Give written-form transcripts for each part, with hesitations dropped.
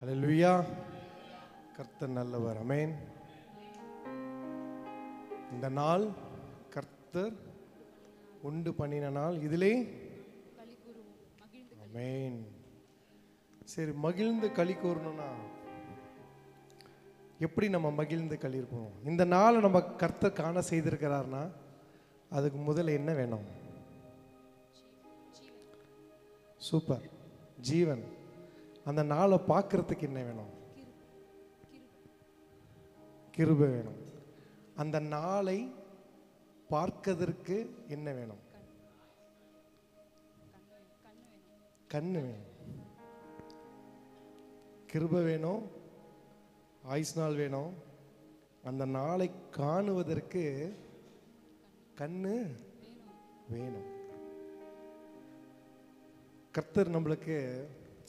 அல்லேலூயா. கர்த்தர் நல்லவர். ஆமென். இந்த நாள் கர்த்தர் உண்டு பண்ணின நாள், இதிலே ஆமென். சரி, மகிழ்ந்து களி கூறணும்னா எப்படி நம்ம மகிழ்ந்து களி இருப்போம்? இந்த நாளை நம்ம கர்த்தர் காண செய்திருக்கிறார்னா அதுக்கு முதல்ல என்ன வேணும்? சூப்பர், ஜீவன். அந்த நாளை பார்க்கறதுக்கு என்ன வேணும்? கிருபை வேணும். அந்த நாளை பார்க்கதற்கு என்ன வேணும்? கண்ணு வேணும். கிருபை வேணும், ஆயுஸ் நாள் வேணும். அந்த நாளை காணுவதற்கு கண்ணு வேணும். கர்த்தர் நம்மளுக்கு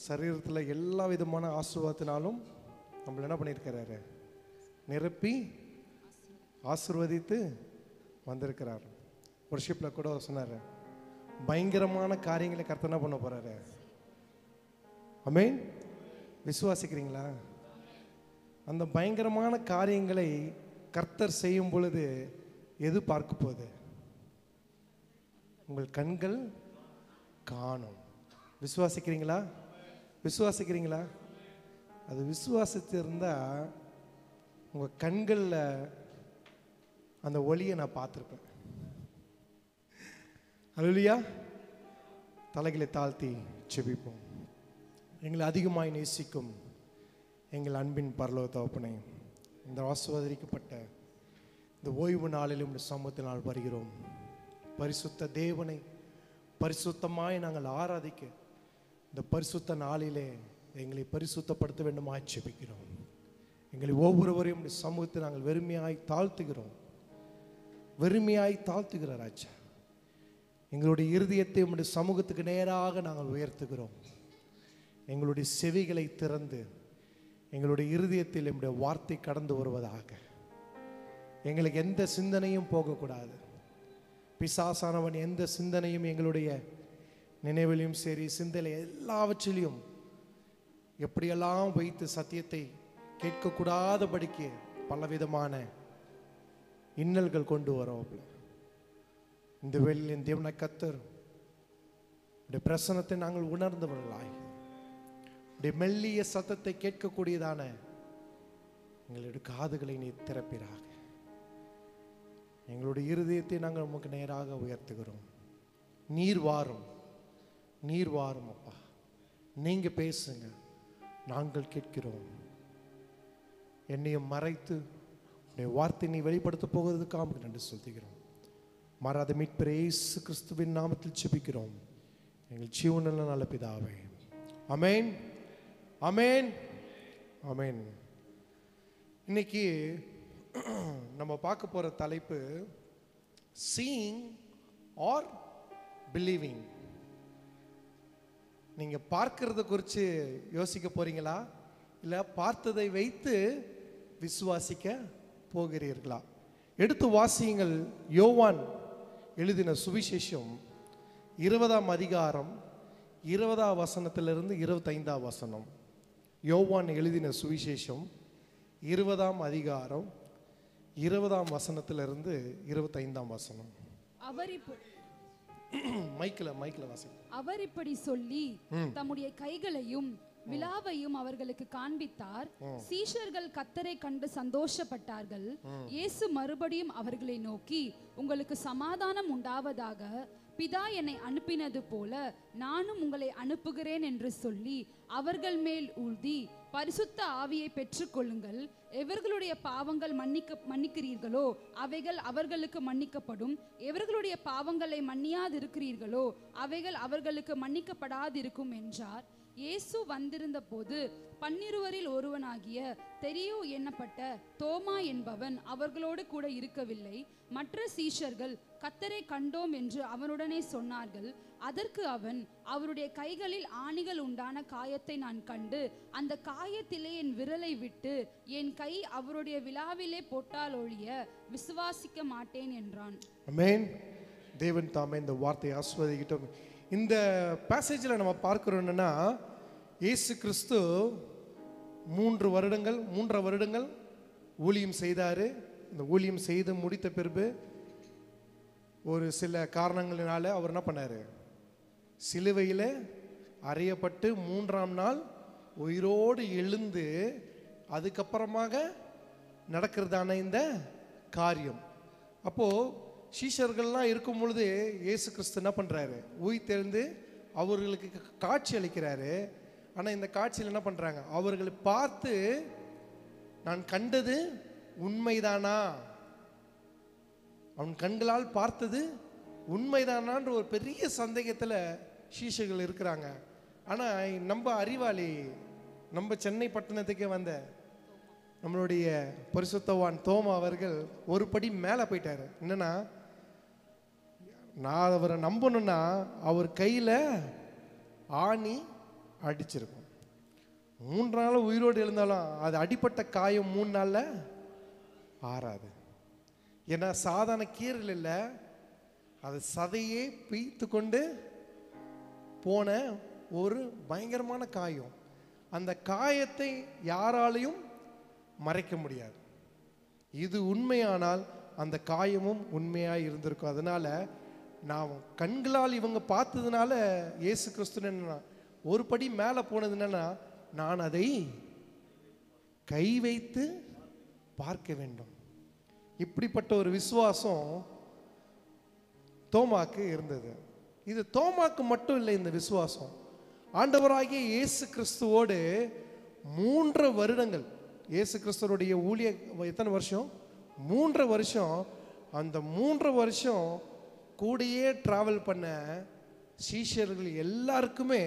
சரீரத்தில் எல்லா விதமான ஆசீர்வாதத்தினாலும் நம்மள என்ன பண்ணியிருக்கிறாரு? நிரப்பி ஆசீர்வதித்து வந்திருக்கிறார். வர்ஷிப்பில் கூட சொன்னார், பயங்கரமான காரியங்களை கர்த்தர் என்ன பண்ண போறாரு? ஆமென். விசுவாசிக்கிறீங்களா? அந்த பயங்கரமான காரியங்களை கர்த்தர் செய்யும் பொழுது எது பார்க்க போகுது? உங்கள் கண்கள் காணும். விசுவாசிக்கிறீங்களா? விசுவாசிக்கிறீங்களா? அது விசுவாசித்து இருந்தால் உங்கள் கண்களில் அந்த ஒளியை நான் பார்த்துருப்பேன். அல்லேலூயா. தலைகளை தாழ்த்தி செபிப்போம். எங்களை அதிகமாய் நேசிக்கும் எங்கள் அன்பின் பரலோக தகப்பனே, இந்த ஆசீர்வதிக்கப்பட்ட இந்த ஓய்வு நாளிலும் இந்த சமூகத்தினால் வருகிறோம். பரிசுத்த தேவனை பரிசுத்தமாய் நாங்கள் ஆராதிக்க இந்த பரிசுத்த நாளிலே எங்களை பரிசுத்தப்படுத்த வேண்டுமாய் ஜெபிக்கிறோம். எங்களை ஒவ்வொருவரையும் இந்த சமூகத்தை நாங்கள் வெறுமையாய் தாழ்த்துகிறோம். வெறுமையாய் தாழ்த்துகிற ராஜா, எங்களுடைய இருதயத்தை உம்முடைய சமூகத்துக்கு நேராக நாங்கள் உயர்த்துகிறோம். எங்களுடைய செவிகளை திறந்து எங்களுடைய இருதயத்தில் நம்முடைய வார்த்தை கடந்து வருவதாக. எங்களுக்கு எந்த சிந்தனையும் போகக்கூடாது. பிசாசானவன் எந்த சிந்தனையும் எங்களுடைய நினைவிலையும் சரி, சிந்தனை எல்லாவற்றிலையும் எப்படியெல்லாம் வைத்து சத்தியத்தை கேட்கக்கூடாதபடிக்கு பலவிதமான இன்னல்கள் கொண்டு வரோம். இந்த வேளையில் தேவனாய் கர்த்தர் உடைய பிரசன்னத்தை நாங்கள் உணர்ந்தவர்களாய் உடைய மெல்லிய சத்தத்தை கேட்கக்கூடியதான எங்களுடைய காதுகளை நீ திறப்பீராக. எங்களுடைய இருதயத்தை நாங்கள் உமக்கு நேராக உயர்த்துகிறோம். நீர் வாரும், நீர் வாரும் அப்பா. நீங்க பேசுங்க, நாங்கள் கேட்கிறோம். என்னையும் மறைத்து உடைய வார்த்தை நீ வெளிப்படுத்த போகிறதுக்காக நன்றி சொல்கிறோம். மாறாத மீட்பர் இயேசு கிறிஸ்துவின் நாமத்தில் ஜெபிக்கிறோம் எங்கள் ஜீவனுள்ள நல்ல பிதாவே. ஆமென், ஆமென், ஆமென். இன்னைக்கு நம்ம பார்க்க போற தலைப்பு சீயிங் ஆர் பிலீவிங். நீங்க பார்க்கறத குறித்து யோசிக்க போறீங்களா, இல்லை பார்த்ததை வைத்து விசுவாசிக்க போகிறீர்களா? எடுத்து வாசியுங்கள். யோவான் எழுதின சுவிசேஷம் 20ஆம் அதிகாரம் 20ஆம் வசனத்திலிருந்து 25ஆம் வசனம். யோவான் எழுதின சுவிசேஷம் 20ஆம் அதிகாரம் 20ஆம் வசனத்திலிருந்து 25ஆம் வசனம். மைக்கில் வாசி. அவர் இப்படி சொல்லி தம்முடைய கைகளையும் விலாவையும் அவர்களுக்கு காண்பித்தார். சீஷர்கள் கர்த்தரை கண்டு சந்தோஷப்பட்டார்கள். இயேசு மறுபடியும் அவர்களை நோக்கி, உங்களுக்கு சமாதானம் உண்டாவதாக. பிதா என்னை அனுப்பினது போல நானும் உங்களை அனுப்புகிறேன் என்று சொல்லி அவர்கள் மேல் ஊதி, பரிசுத்த ஆவியை பெற்றுக்கொள்ளுங்கள். எவர்களுடைய பாவங்கள் மன்னிக்கிறீர்களோ அவைகள் அவர்களுக்கு மன்னிக்கப்படும். எவர்களுடைய பாவங்களை மன்னியாதிருக்கிறீர்களோ அவைகள் அவர்களுக்கு மன்னிக்கப்படாதிருக்கும் என்றார். இயேசு வந்திருந்த போது 12 ஒருவனாகிய தெரியோ எண்ணப்பட்ட தோமா என்பவன் அவர்களோடு கூட இருக்கவில்லை. மற்ற சீஷர்கள் கர்த்தரை கண்டோம் என்று அவனுடனே சொன்னார்கள். அதற்கு அவன், அவருடைய கைகளில் ஆணிகள் உண்டான காயத்தை நான் கண்டு அந்த காயத்திலே என் விரலை விட்டு என் கை அவருடைய விலாவிலே போட்டால் ஒழிய விசுவாசிக்க மாட்டேன் என்றான். ஆமென். தேவன் தாமே இந்த வார்த்தையை ஆசீர்வதிக்கட்டும். இந்த பேசேஜில் நம்ம பார்க்கிறோம் என்னன்னா, இயேசு கிறிஸ்து மூன்றரை வருடங்கள் ஊழியம் செய்தார். இந்த ஊழியம் செய்து முடித்த பிறகு ஒரு சில காரணங்களினால அவர் என்ன பண்ணார், சிலுவையில் அறையப்பட்டு 3ஆம் நாள் உயிரோடு எழுந்து அதுக்கப்புறமாக நடக்கிறதான இந்த காரியம். அப்போது சீஷர்கள்லாம் இருக்கும் பொழுது இயேசு கிறிஸ்து என்ன பண்ணுறாரு, உயிர் தெழுந்து அவர்களுக்கு காட்சி அளிக்கிறாரு. ஆனால் இந்த காட்சியில் என்ன பண்ணுறாங்க, அவர்களை பார்த்து நான் கண்டது உண்மைதானா, அவன் கண்களால் பார்த்தது உண்மைதானான்ற ஒரு பெரிய சந்தேகத்தில் சீஷர்கள் இருக்கிறாங்க. ஆனால் நம்ம அறிவாளி, நம்ம சென்னை பட்டணத்துக்கே வந்த நம்மளுடைய பரிசுத்தவான் தோமா அவர்கள் ஒரு படி மேலே போயிட்டார். என்னன்னா, நான் அவரை நம்பணும்னா அவர் கையில் ஆணி அடிச்சிருக்கும். 3 நாள் உயிரோடு எழுந்தாலும் அது அடிப்பட்ட காயம் 3 நாளில் ஆறாது. ஏன்னா சாதாரண கீரல் இல்லை, அது சதையே பீத்து கொண்டு போன ஒரு பயங்கரமான காயம். அந்த காயத்தை யாராலையும் மறைக்க முடியாது. இது உண்மையானால் அந்த காயமும் உண்மையாக இருந்திருக்கும். அதனால நான் கண்களால் இவங்க பார்த்ததுனால இயேசு கிறிஸ்து என்னன்னா ஒரு படி மேலே போனது என்னன்னா, நான் அதை கை வைத்து பார்க்க வேண்டும். இப்படிப்பட்ட ஒரு விசுவாசம் தோமாக்கு இருந்தது. இது தோமாக்கு மட்டும் இல்லை, இந்த விசுவாசம் ஆண்டவராகிய இயேசு கிறிஸ்துவோடு 3 வருடங்கள், இயேசு கிறிஸ்துவோடைய ஊழிய எத்தனை வருஷம், 3 வருஷம். அந்த 3 வருஷம் கூடயே டிராவல் பண்ண சீஷர்கள் எல்லாருக்குமே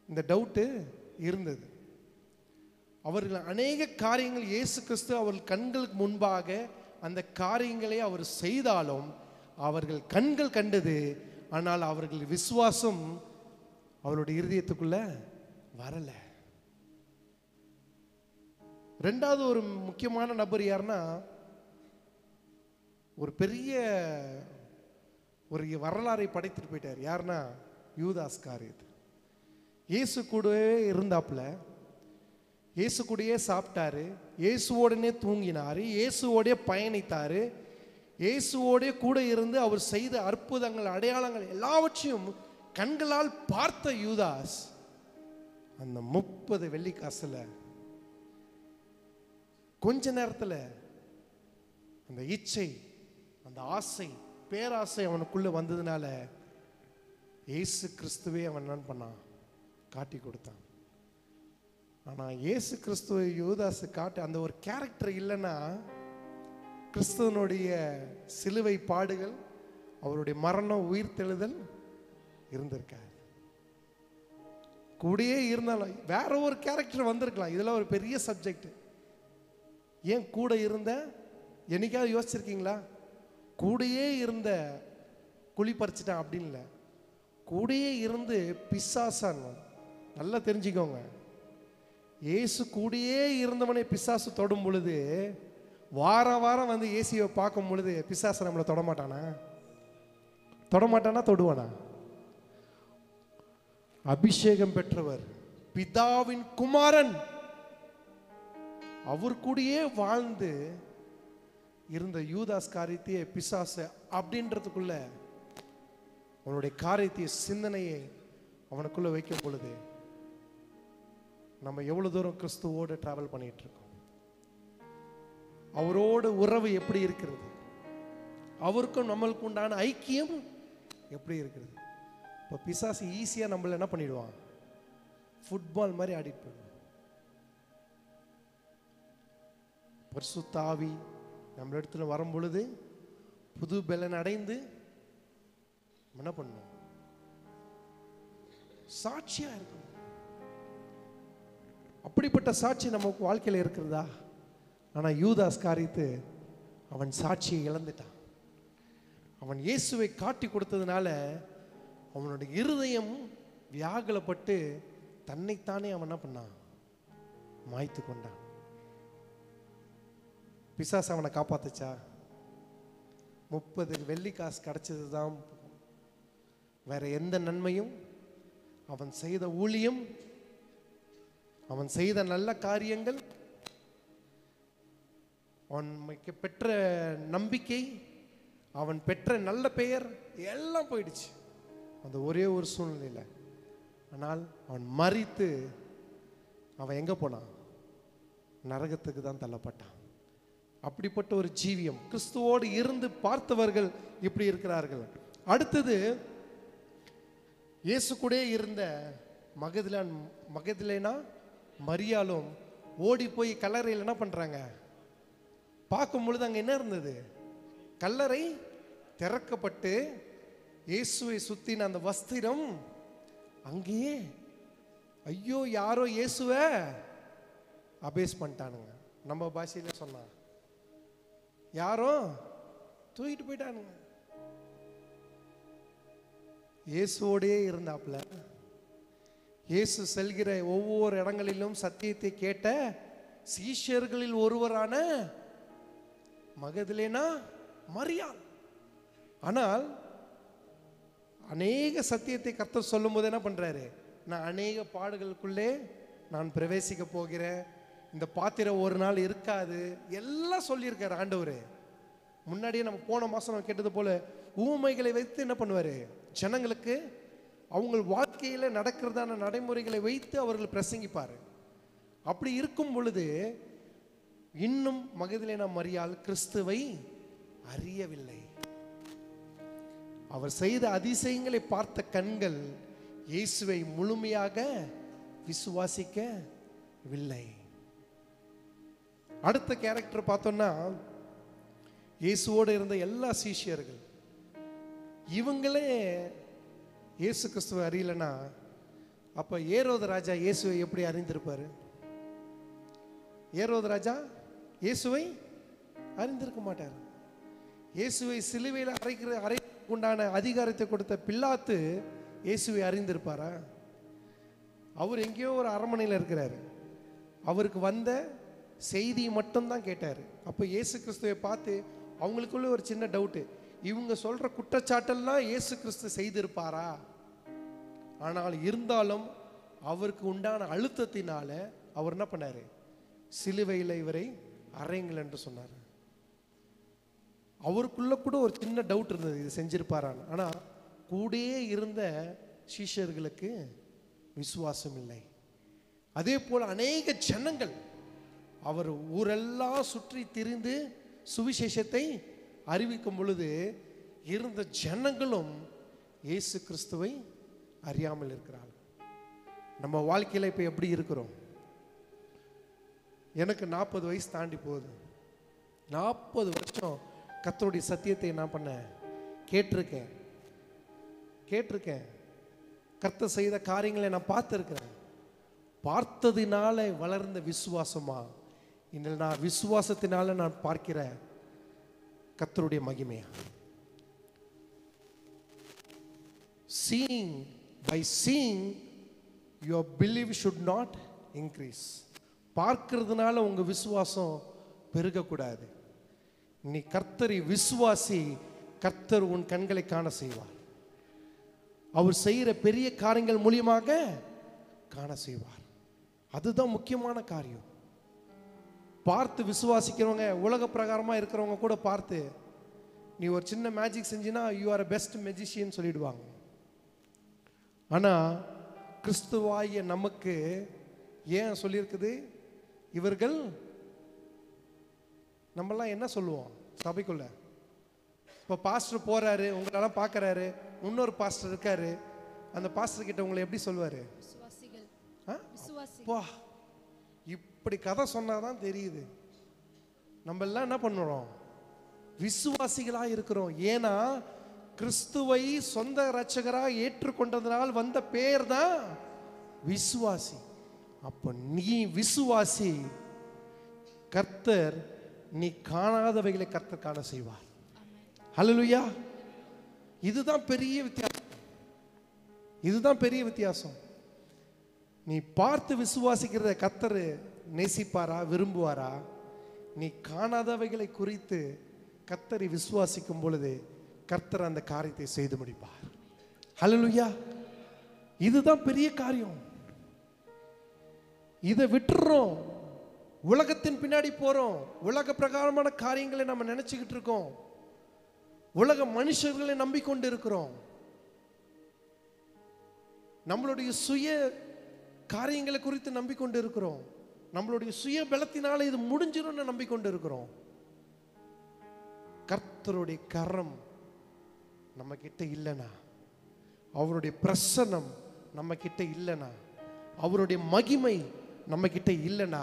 இந்த டவுட்டு இருந்தது. அவர்கள் அநேக காரியங்கள் இயேசு கிறிஸ்து அவர்கள் கண்களுக்கு முன்பாக அந்த காரியங்களை அவர் செய்தாலும் அவர்கள் கண்கள் கண்டது, ஆனால் அவர்கள் விசுவாசம் அவருடைய இருதயத்துக்குள்ள வரல. 2வது ஒரு முக்கியமான நபர் யாருன்னா, ஒரு பெரிய ஒரு வரலாறை படைத்துட்டு போயிட்டார். யாருன்னா யூதாஸ் காரியத். இயேசு கூடவே இருந்தாப்புல, இயேசு கூடயே சாப்பிட்டாரு, இயேசுவோடனே தூங்கினார், இயேசுவோடே பயணித்தார், இயேசுவோடே கூட இருந்து அவர் செய்த அற்புதங்கள் அடையாளங்கள் எல்லாவற்றையும் கண்களால் பார்த்த யூதாஸ் அந்த 30 வெள்ளிக்காசுல கொஞ்ச நேரத்தில் அந்த இச்சை, அந்த ஆசை, பேராசை அவனுக்குள்ள வந்ததுனால இயேசு கிறிஸ்துவே அவன் என்ன பண்ணான், காட்டி கொடுத்தான். ஆனால் இயேசு கிறிஸ்துவை யூதாசு காட்டி அந்த ஒரு கேரக்டர் இல்லைன்னா கிறிஸ்துவனுடைய சிலுவை பாடுகள், அவருடைய மரணம், உயிர் தெழுதல் இருந்திருக்காது. கூடயே இருந்தாலும் வேற ஒரு கேரக்டர் வந்திருக்கலாம். இதெல்லாம் ஒரு பெரிய சப்ஜெக்ட். ஏன் கூட இருந்த, என்னைக்காவது யோசிச்சிருக்கீங்களா? கூடயே இருந்த குழி பறிச்சிட்டான் அப்படின்னு இல்லை, கூடயே இருந்து பிசாசான். நல்லா தெரிஞ்சுக்கோங்க, இயேசு கூடயே இருந்தவனை பிசாசு தொடும் பொழுது, வாரம் வந்து இயேசுவை பார்க்கும் பொழுது பிசாசு நம்மளை தொடமாட்டானா? தொடமாட்டானா? தொடுவானா? அபிஷேகம் பெற்றவர், பிதாவின் குமாரன், அவர் கூடயே வாழ்ந்து இருந்த யூதாஸ் காரியத்தையே பிசாசு அப்படின்றதுக்குள்ள அவனுடைய காரியத்தை, சிந்தனையை அவனுக்குள்ள வைக்கும் பொழுது நம்ம எவ்வளவு தூரம் கிறிஸ்துவோடு டிராவல் பண்ணிட்டு இருக்கோம், அவரோட உறவு எப்படி இருக்கிறது, அவருக்கும் நம்மளுக்கு உண்டான ஐக்கியம் எப்படி இருக்கிறது. இப்போ பிசாசு ஈஸியாக நம்மள என்ன பண்ணிடுவான், ஃபுட்பால் மாதிரி ஆடிட்டு போயிடுவான். பரிசுத்த ஆவி நம்ம இடத்துல வரும் பொழுது புது பலன் அடைந்து என்ன பண்ணணும், சாட்சியா இருக்கணும். அப்படிப்பட்ட சாட்சி நமக்கு வாழ்க்கையில் இருக்கிறதா? ஆனால் யூதாஸ் காரியத்து அவன் சாட்சியை இழந்துட்டான். அவன் இயேசுவை காட்டி கொடுத்ததுனால அவனுடைய இருதயம் வியாகுலப்பட்டு தன்னைத்தானே அவன் என்ன பண்ணான், மாய்த்து கொண்டான். பிசாசு அவனை காப்பாத்துச்சா? 30 வெள்ளிக்காசு கிடைச்சது தான், வேற எந்த நன்மையும், அவன் செய்த ஊழியம் அவன் செய்த நல்ல காரியங்கள், அவன் பெற்ற நம்பிக்கை, அவன் பெற்ற நல்ல பெயர் எல்லாம் போயிடுச்சு அந்த ஒரே ஒரு சூழ்நிலையில். ஆனால் அவன் மரித்து அவன் எங்கே போனான்? நரகத்துக்கு தான் தள்ளப்பட்டான். அப்படிப்பட்ட ஒரு ஜீவியம் கிறிஸ்துவோடு இருந்து பார்த்தவர்கள் இப்படி இருக்கிறார்கள். அடுத்தது, இயேசு கூட இருந்த மகதலேனா மரியாளும் ஓடி போய் கல்லறையில் என்ன பண்றாங்க? பார்க்கும் பொழுது அங்கே என்ன இருந்தது? கல்லறை திறக்கப்பட்டு இயேசுவை சுத்தின அந்த வஸ்திரம் அங்கேயே. ஐயோ, யாரோ இயேசுவை அபேஸ் பண்ணிட்டானுங்க. நம்ம பாஷையில சொன்னா யாரோ தூக்கிட்டு போயிட்டானுங்க. இயேசுவோடே இருந்தாப்புல, இயேசு செல்கிற ஒவ்வொரு இடங்களிலும் சத்தியத்தை கேட்ட சீஷர்களில் ஒருவரான மகதலேனா மரியாள். ஆனால் அநேக சத்தியத்தை கர்த்தர் சொல்லும் போது என்ன பண்றாரு? நான் அநேக பாடுகளுக்குள்ளே நான் பிரவேசிக்க போகிறேன், இந்த பாத்திரம் ஒரு நாள் இருக்காது, எல்லாம் சொல்லியிருக்காரு ஆண்டவர். முன்னாடியே நம்ம போன மாசம் நம்ம கேட்டது போல ஊமைகளை வைத்து என்ன பண்ணுவாரு? ஜனங்களுக்கு அவங்க வாழ்க்கையில நடக்கிறதான நடைமுறைகளை வைத்து அவர்கள் பிரசங்கிப்பார். அப்படி இருக்கும் பொழுது இன்னும் மகதலேனா மரியாள் கிறிஸ்துவை அறியவில்லை. அவர் செய்த அதிசயங்களை பார்த்த கண்கள் இயேசுவை முழுமையாக விசுவாசிக்கவில்லை. அடுத்த கேரக்டர் பார்த்தோம்னா, இயேசுவோடு இருந்த எல்லா சீஷியர்கள், இவங்களே இயேசு கிறிஸ்துவை அறியலைன்னா அப்ப ஏரோது ராஜா இயேசுவை எப்படி அறிந்திருப்பாரு? ஏரோது ராஜா இயேசுவை அறிந்திருக்க மாட்டார். இயேசுவை சிலுவையில் அறைக்குண்டான அதிகாரத்தை கொடுத்த பிலாத்து இயேசுவை அறிந்திருப்பாரா? அவர் எங்கேயோ ஒரு அரண்மனையில் இருக்கிறாரு. அவருக்கு வந்த செய்தி மட்டும்தான் கேட்டார். அப்போ இயேசு கிறிஸ்துவை பார்த்து அவங்களுக்குள்ள ஒரு சின்ன டவுட்டு, இவங்க சொல்ற குற்றச்சாட்டெல்லாம் இயேசு கிறிஸ்து செய்திருப்பாரா? ஆனால் இருந்தாலும் அவருக்கு உண்டான அழுத்தத்தினால அவர் என்ன பண்ணாரு? சிலுவையில் இவரை அறையுங்கள் என்று சொன்னார். அவருக்குள்ள கூட ஒரு சின்ன டவுட் இருந்தது, இது செஞ்சிருப்பாரான்னு. ஆனால் கூடயே இருந்த சீஷர்களுக்கு விசுவாசம் இல்லை. அதே போல் அநேக ஜனங்கள் அவர் ஊரெல்லாம் சுற்றி திரிந்து சுவிசேஷத்தை அறிவிக்கும் பொழுது இருந்த ஜனங்களும் இயேசு கிறிஸ்துவை அறியாமல் இருக்கிறார்கள். நம்ம வாழ்க்கையில் இப்போ எப்படி இருக்கிறோம்? எனக்கு 40 வயசு தாண்டி போகுது. 40 வருஷம் கர்த்தருடைய சத்தியத்தை நான் பண்ணேன், கேட்டிருக்கேன். கர்த்தர் செய்த காரியங்களை நான் பார்த்துருக்கிறேன். பார்த்ததினால வளர்ந்த விசுவாசமா, இன்னும் நான் விசுவாசத்தினால நான் பார்க்கிற கர்த்தருடைய மகிமையா? by seeing your belief should not increase. பார்க்கிறதுனால உங்க விசுவாசம் பெருகக்கூடாது. நீ கர்த்தரை விசுவாசி, கர்த்தர் உன் கண்களை காண செய்வார். அவர் செய்கிற பெரிய காரியங்கள் மூலியமாக காண செய்வார். அதுதான் முக்கியமான காரியம். பார்த்து விசுவாசிக்கிறவங்க, உலக பிரகாரமாக இருக்கிறவங்க கூட பார்த்து நீ ஒரு சின்ன மேஜிக் செஞ்சினா யூ ஆர் பெஸ்ட் மெஜிஷியன் சொல்லிடுவாங்க. ஆனால் கிறிஸ்துவாகிய நமக்கு ஏன் சொல்லியிருக்குது? இவர்கள் நம்மெல்லாம் என்ன சொல்லுவோம் சபைக்குள்ள? இப்போ பாஸ்டர் போறாரு, உங்களெல்லாம் பார்க்கறாரு, இன்னொரு பாஸ்டர் இருக்காரு, அந்த பாஸ்டர் கிட்ட உங்களை எப்படி சொல்வாரு? இப்படி கதை சொன்னாதான் தெரியுது நம்ம எல்லாம் என்ன பண்ணுறோம், விசுவாசிகளா இருக்கிறோம். ஏன்னா கிறிஸ்துவை சொந்த இரட்சகராக ஏற்றுக்கொண்டதனால் வந்த பேர் தான் விசுவாசி. அப்ப நீ விசுவாசி, கர்த்தர் நீ காணாதவைகளை கர்த்தர் காண செய்வார். ஹல்லேலூயா. இதுதான் பெரிய வித்தியாசம். இதுதான் பெரிய வித்தியாசம். நீ பார்த்து விசுவாசிக்கிறத கர்த்தர் நேசிப்பாரா, விரும்புவாரா? நீ காணாதவைகளை குறித்து கர்த்தரை விசுவாசிக்கும் பொழுது கர்த்தர் அந்த காரியத்தை செய்து முடிப்பார். ஹல்லேலூயா. இதுதான் பெரிய காரியம். இதை விட்டுறோம், உலகத்தின் பின்னாடி போறோம், உலக பிரகாரமான காரியங்களை நம்ம நினைச்சுக்கிட்டு இருக்கோம், உலக மனுஷர்களை நம்பிக்கொண்டு இருக்கிறோம், நம்மளுடைய சுய காரியங்களை குறித்து நம்பிக்கொண்டு இருக்கிறோம், நம்மளுடைய சுய பலத்தினால இது முடிஞ்சிடும் நம்பிக்கொண்டு இருக்கிறோம். கர்த்தருடைய கரம் நம்ம கிட்ட இல்லைனா, அவருடைய பிரசன்னம் நம்ம கிட்ட இல்லைனா, அவருடைய மகிமை நம்ம கிட்ட இல்லைனா,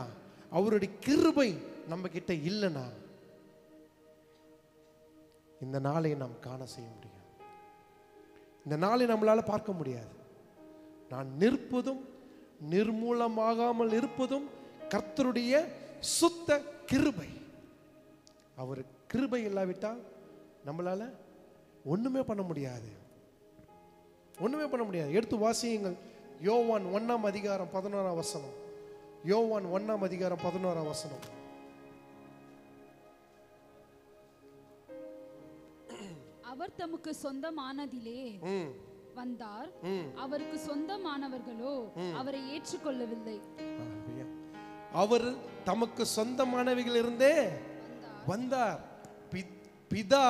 அவருடைய கிருபை நம்ம கிட்ட இல்லைனா இந்த நாளை நாம் காண செய்ய முடியும். இந்த நாளை நம்மளால பார்க்க முடியாது. நான் நிற்பதும் நிர்மூலமாகாமல் இருப்பதும் கர்த்தருடைய சுத்த கிருபை. அவர் கிருபை இல்லாவிட்டால் நம்மளால ஒண்ணுமே பண்ண முடியாது, ஒண்ணுமே பண்ண முடியாது. எடுத்து வாசியுங்கள், யோவான் 1ஆம் அதிகாரம் 11ஆம் வசனம். யோவான் 1ஆம் அதிகாரம் 11ஆம் வசனம். அவர் தமக்கு சொந்தமானதிலே வந்தார், அவருக்கு சொந்தமானவர்களோ அவரை ஏற்றுக்கொள்ளவில்லை. அவர் தமக்கு சொந்தமானவைகள் இருந்தே வந்தார். பிதா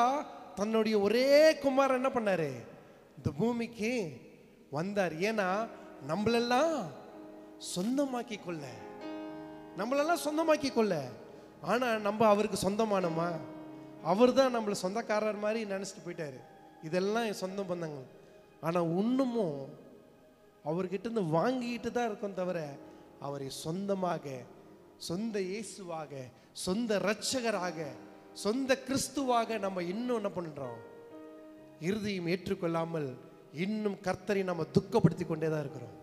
தன்னுடைய ஒரே குமாரன் என்ன பண்ணாரு, இந்த பூமிக்கு வந்தார். ஏன்னா நம்மளெல்லாம் சொந்தமாக்கி கொள்ள, நம்மளெல்லாம் சொந்தமாக்கி கொள்ள. ஆனா நம்ம அவருக்கு சொந்தமானோமா? அவர் தான் நம்மள சொந்தக்காரர் மாதிரி நினைச்சிட்டு போயிட்டாரு. இதெல்லாம் என் சொந்த பந்தங்கள். ஆனா இன்னமும் அவர்கிட்ட இருந்து வாங்கிட்டு தான் இருக்கோம் தவிர அவரை சொந்தமாக, சொந்த இயேசுவாக, சொந்த இரட்சகராக, சொந்த கிறிஸ்துவாக நம்ம இன்னும் என்ன பண்றோம், இறுதியும் ஏற்றுக்கொள்ளாமல் இன்னும் கர்த்தரை நம்ம துக்கப்படுத்தி கொண்டே தான் இருக்கிறோம்,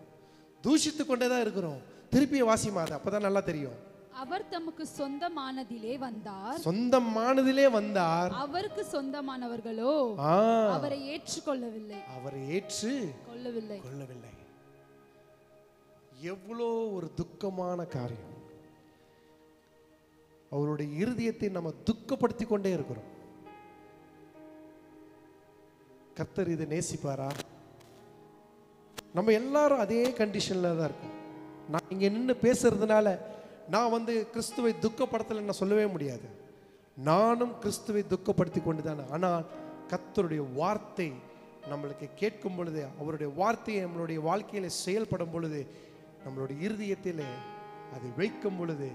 தூஷித்து கொண்டே தான் இருக்கிறோம். திருப்பிய வாசிமாது, அப்பதான் நல்லா தெரியும். அவர் தமக்கு சொந்தமானதிலே வந்தார், சொந்தமானதிலே வந்தார், அவருக்கு சொந்தமானவர்களோ அவரை ஏற்றுக்கொள்ளவில்லை, அவரை ஏற்று கொள்ளவில்லை. எவ்வளோ ஒரு துக்கமான காரியம். அவருடைய இருதயத்தை நம்ம துக்கப்படுத்தி கொண்டே இருக்கிறோம். கர்த்தர் இதை நேசிப்பாரா? நம்ம எல்லாரும் அதே கண்டிஷன்ல தான் இருக்கோம். நான் இங்க நின்று பேசுறதுனால நான் கிறிஸ்துவை துக்கப்படுத்தலைன்னு சொல்லவே முடியாது. நானும் கிறிஸ்துவை துக்கப்படுத்தி கொண்டு தானே. ஆனால் கர்த்தருடைய வார்த்தை நம்மளுக்கு கேட்கும் பொழுது, அவருடைய வார்த்தையை நம்மளுடைய வாழ்க்கையில செயல்படும் பொழுது, நம்மளுடைய இருதயத்தில் அதை வைக்கும் பொழுது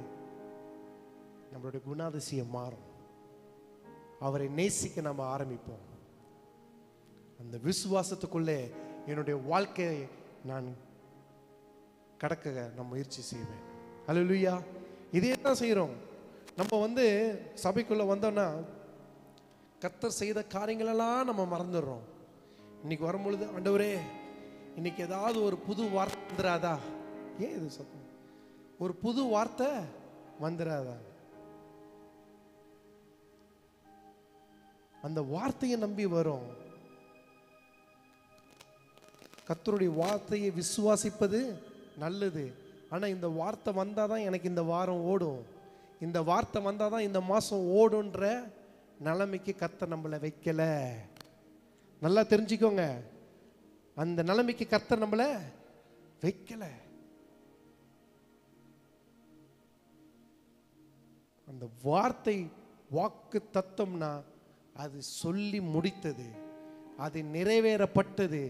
நம்மளுடைய குணாதிசயம் மாறும். அவரை நேசிக்க நம்ம ஆரம்பிப்போம். அந்த விசுவாசத்துக்குள்ளே என்னுடைய வாழ்க்கையை நான் கடக்க நான் முயற்சி செய்வேன். அல்லேலூயா. இதே தான் செய்கிறோம். நம்ம சபைக்குள்ளே வந்தோம்னா கர்த்தர் செய்த காரியங்களெல்லாம் நம்ம மறந்துடுறோம். இன்னைக்கு வரும்பொழுது, ஆண்டவரே இன்னைக்கு ஏதாவது ஒரு புது வார்த்தை வந்துடாதா? ஏன் இது சத்தம்? ஒரு புது வார்த்தை வந்துடாதா? அந்த வார்த்தையை நம்பி வரும். கர்த்தருடைய வார்த்தையை விசுவாசிப்பது நல்லது. ஆனா இந்த வார்த்தை வந்தாதான் எனக்கு இந்த வாரம் ஓடும், இந்த வார்த்தை வந்தாதான் இந்த மாசம் ஓடுன்ற நிலைமைக்கு கர்த்தர் நம்மளை வைக்கல. நல்லா தெரிஞ்சுக்கோங்க, அந்த நிலைமைக்கு கர்த்தர் நம்மளை வைக்கல. அந்த வார்த்தை வாக்கு தத்துவம்னா அது சொல்லி முடித்தது, அது நிறைவேறப்பட்டது.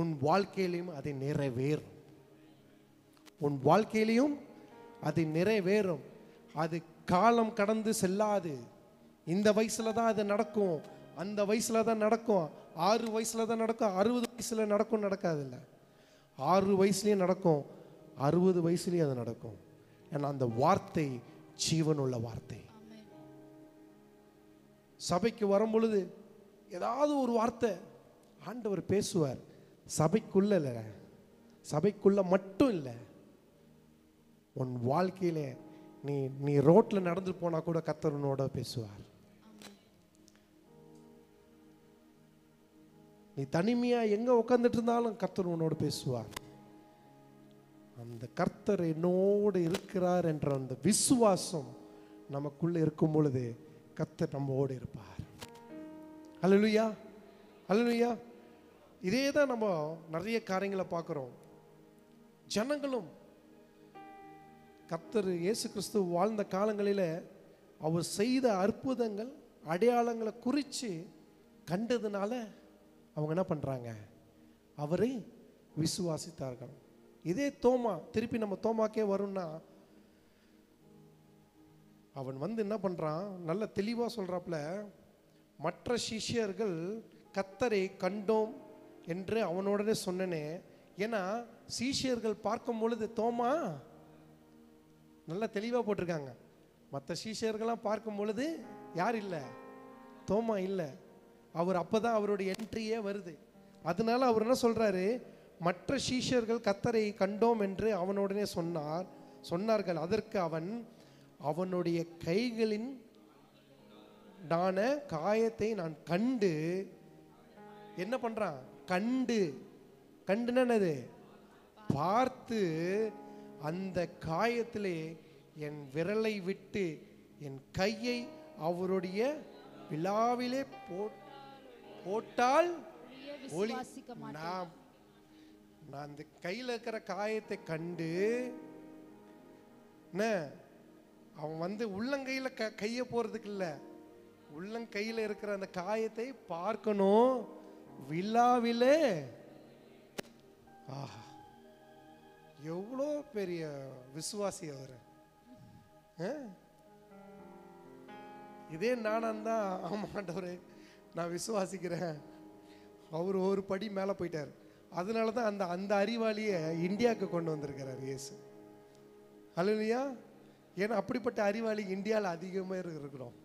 உன் வாழ்க்கையிலையும் அது நிறைவேறும், உன் வாழ்க்கையிலையும் அது நிறைவேறும். அது காலம் கடந்து செல்லாது. இந்த வயசுல தான் அது நடக்கும், அந்த வயசுல தான் நடக்கும், 6 வயசுல தான் நடக்கும், 60 வயசுல நடக்கும், நடக்காது இல்லை. 6 வயசுலயும் நடக்கும், 60 வயசுலயும் அது நடக்கும். ஏன்னா அந்த வார்த்தை ஜீவனுள்ள வார்த்தை. சபைக்கு வரும் பொழுது ஏதாவது ஒரு வார்த்தை ஆண்டவர் பேசுவார். சபைக்குள்ள இல்லை, சபைக்குள்ள மட்டும் இல்லை, உன் வாழ்க்கையில நீ ரோட்ல நடந்து போனா கூட கர்த்தர் உன்னோட பேசுவார். நீ தனிமையா எங்க உட்கார்ந்துட்டு இருந்தாலும் கர்த்தர் உன்னோட பேசுவார். அந்த கர்த்தர் என்னோடு இருக்கிறார் என்ற அந்த விசுவாசம் நமக்குள்ள இருக்கும் பொழுது கர்த்தர் நம்மோடு இருப்பார். அல்லேலூயா, அல்லேலூயா. இதே தான் நம்ம நிறைய காரியங்களை பார்க்கிறோம். ஜனங்களும் கர்த்தர் இயேசு கிறிஸ்து வாழ்ந்த காலங்களில் அவர் செய்த அற்புதங்கள் அடையாளங்களை குறித்து கண்டதுனால அவங்க என்ன பண்ணுறாங்க, அவரை விசுவாசித்தார்கள். இதே தோமா, திருப்பி நம்ம தோமாக்கே வரும்னா, அவன் வந்து என்ன பண்ணுறான், நல்ல தெளிவாக சொல்கிறாப்புல, மற்ற சிஷ்யர்கள் கர்த்தரை கண்டோம் என்று அவனோடனே சொன்னனே. ஏன்னா சீஷியர்கள் பார்க்கும் பொழுது தோமா நல்லா தெளிவாக போட்டிருக்காங்க, மற்ற சீஷர்கள்லாம் பார்க்கும் பொழுது யார் இல்லை, தோமா இல்லை. அவர் அப்போ தான் அவருடைய என்ட்ரியே வருது. அதனால அவர் என்ன சொல்கிறாரு, மற்ற சீஷர்கள் கர்த்தரை கண்டோம் என்று அவனுடனே சொன்னார்கள். அதற்கு அவன், அவனுடைய கைகளின் காயத்தை நான் கண்டு என்ன பண்றான், கண்டுன்னா என்னது, பார்த்து அந்த காயத்திலே என் விரலை விட்டு என் கையை அவருடைய விழாவிலே போட்டால் நான் அந்த கையில் இருக்கிற காயத்தை கண்டு அவன் வந்து உள்ளங்கையில கைய போறதுக்கு இல்ல, உள்ளங்கையில இருக்கிற அந்த காயத்தை பார்க்கணும், விழாவிலே. ஆஹா, எவ்வளோ பெரிய விசுவாசி அவர். இதே நானும் தான், ஆமாண்டவரே நான் விசுவாசிக்கிறேன், அவர் ஒரு படி மேலே போயிட்டார். அதனால தான் அந்த அறிவாளியை இந்தியாவுக்கு கொண்டு வந்திருக்கிறார் இயேசு. அல்லேலூயா. ஏன்னா அப்படிப்பட்ட அறிவாளி இந்தியாவில் அதிகமாக இருக்கிறோம்.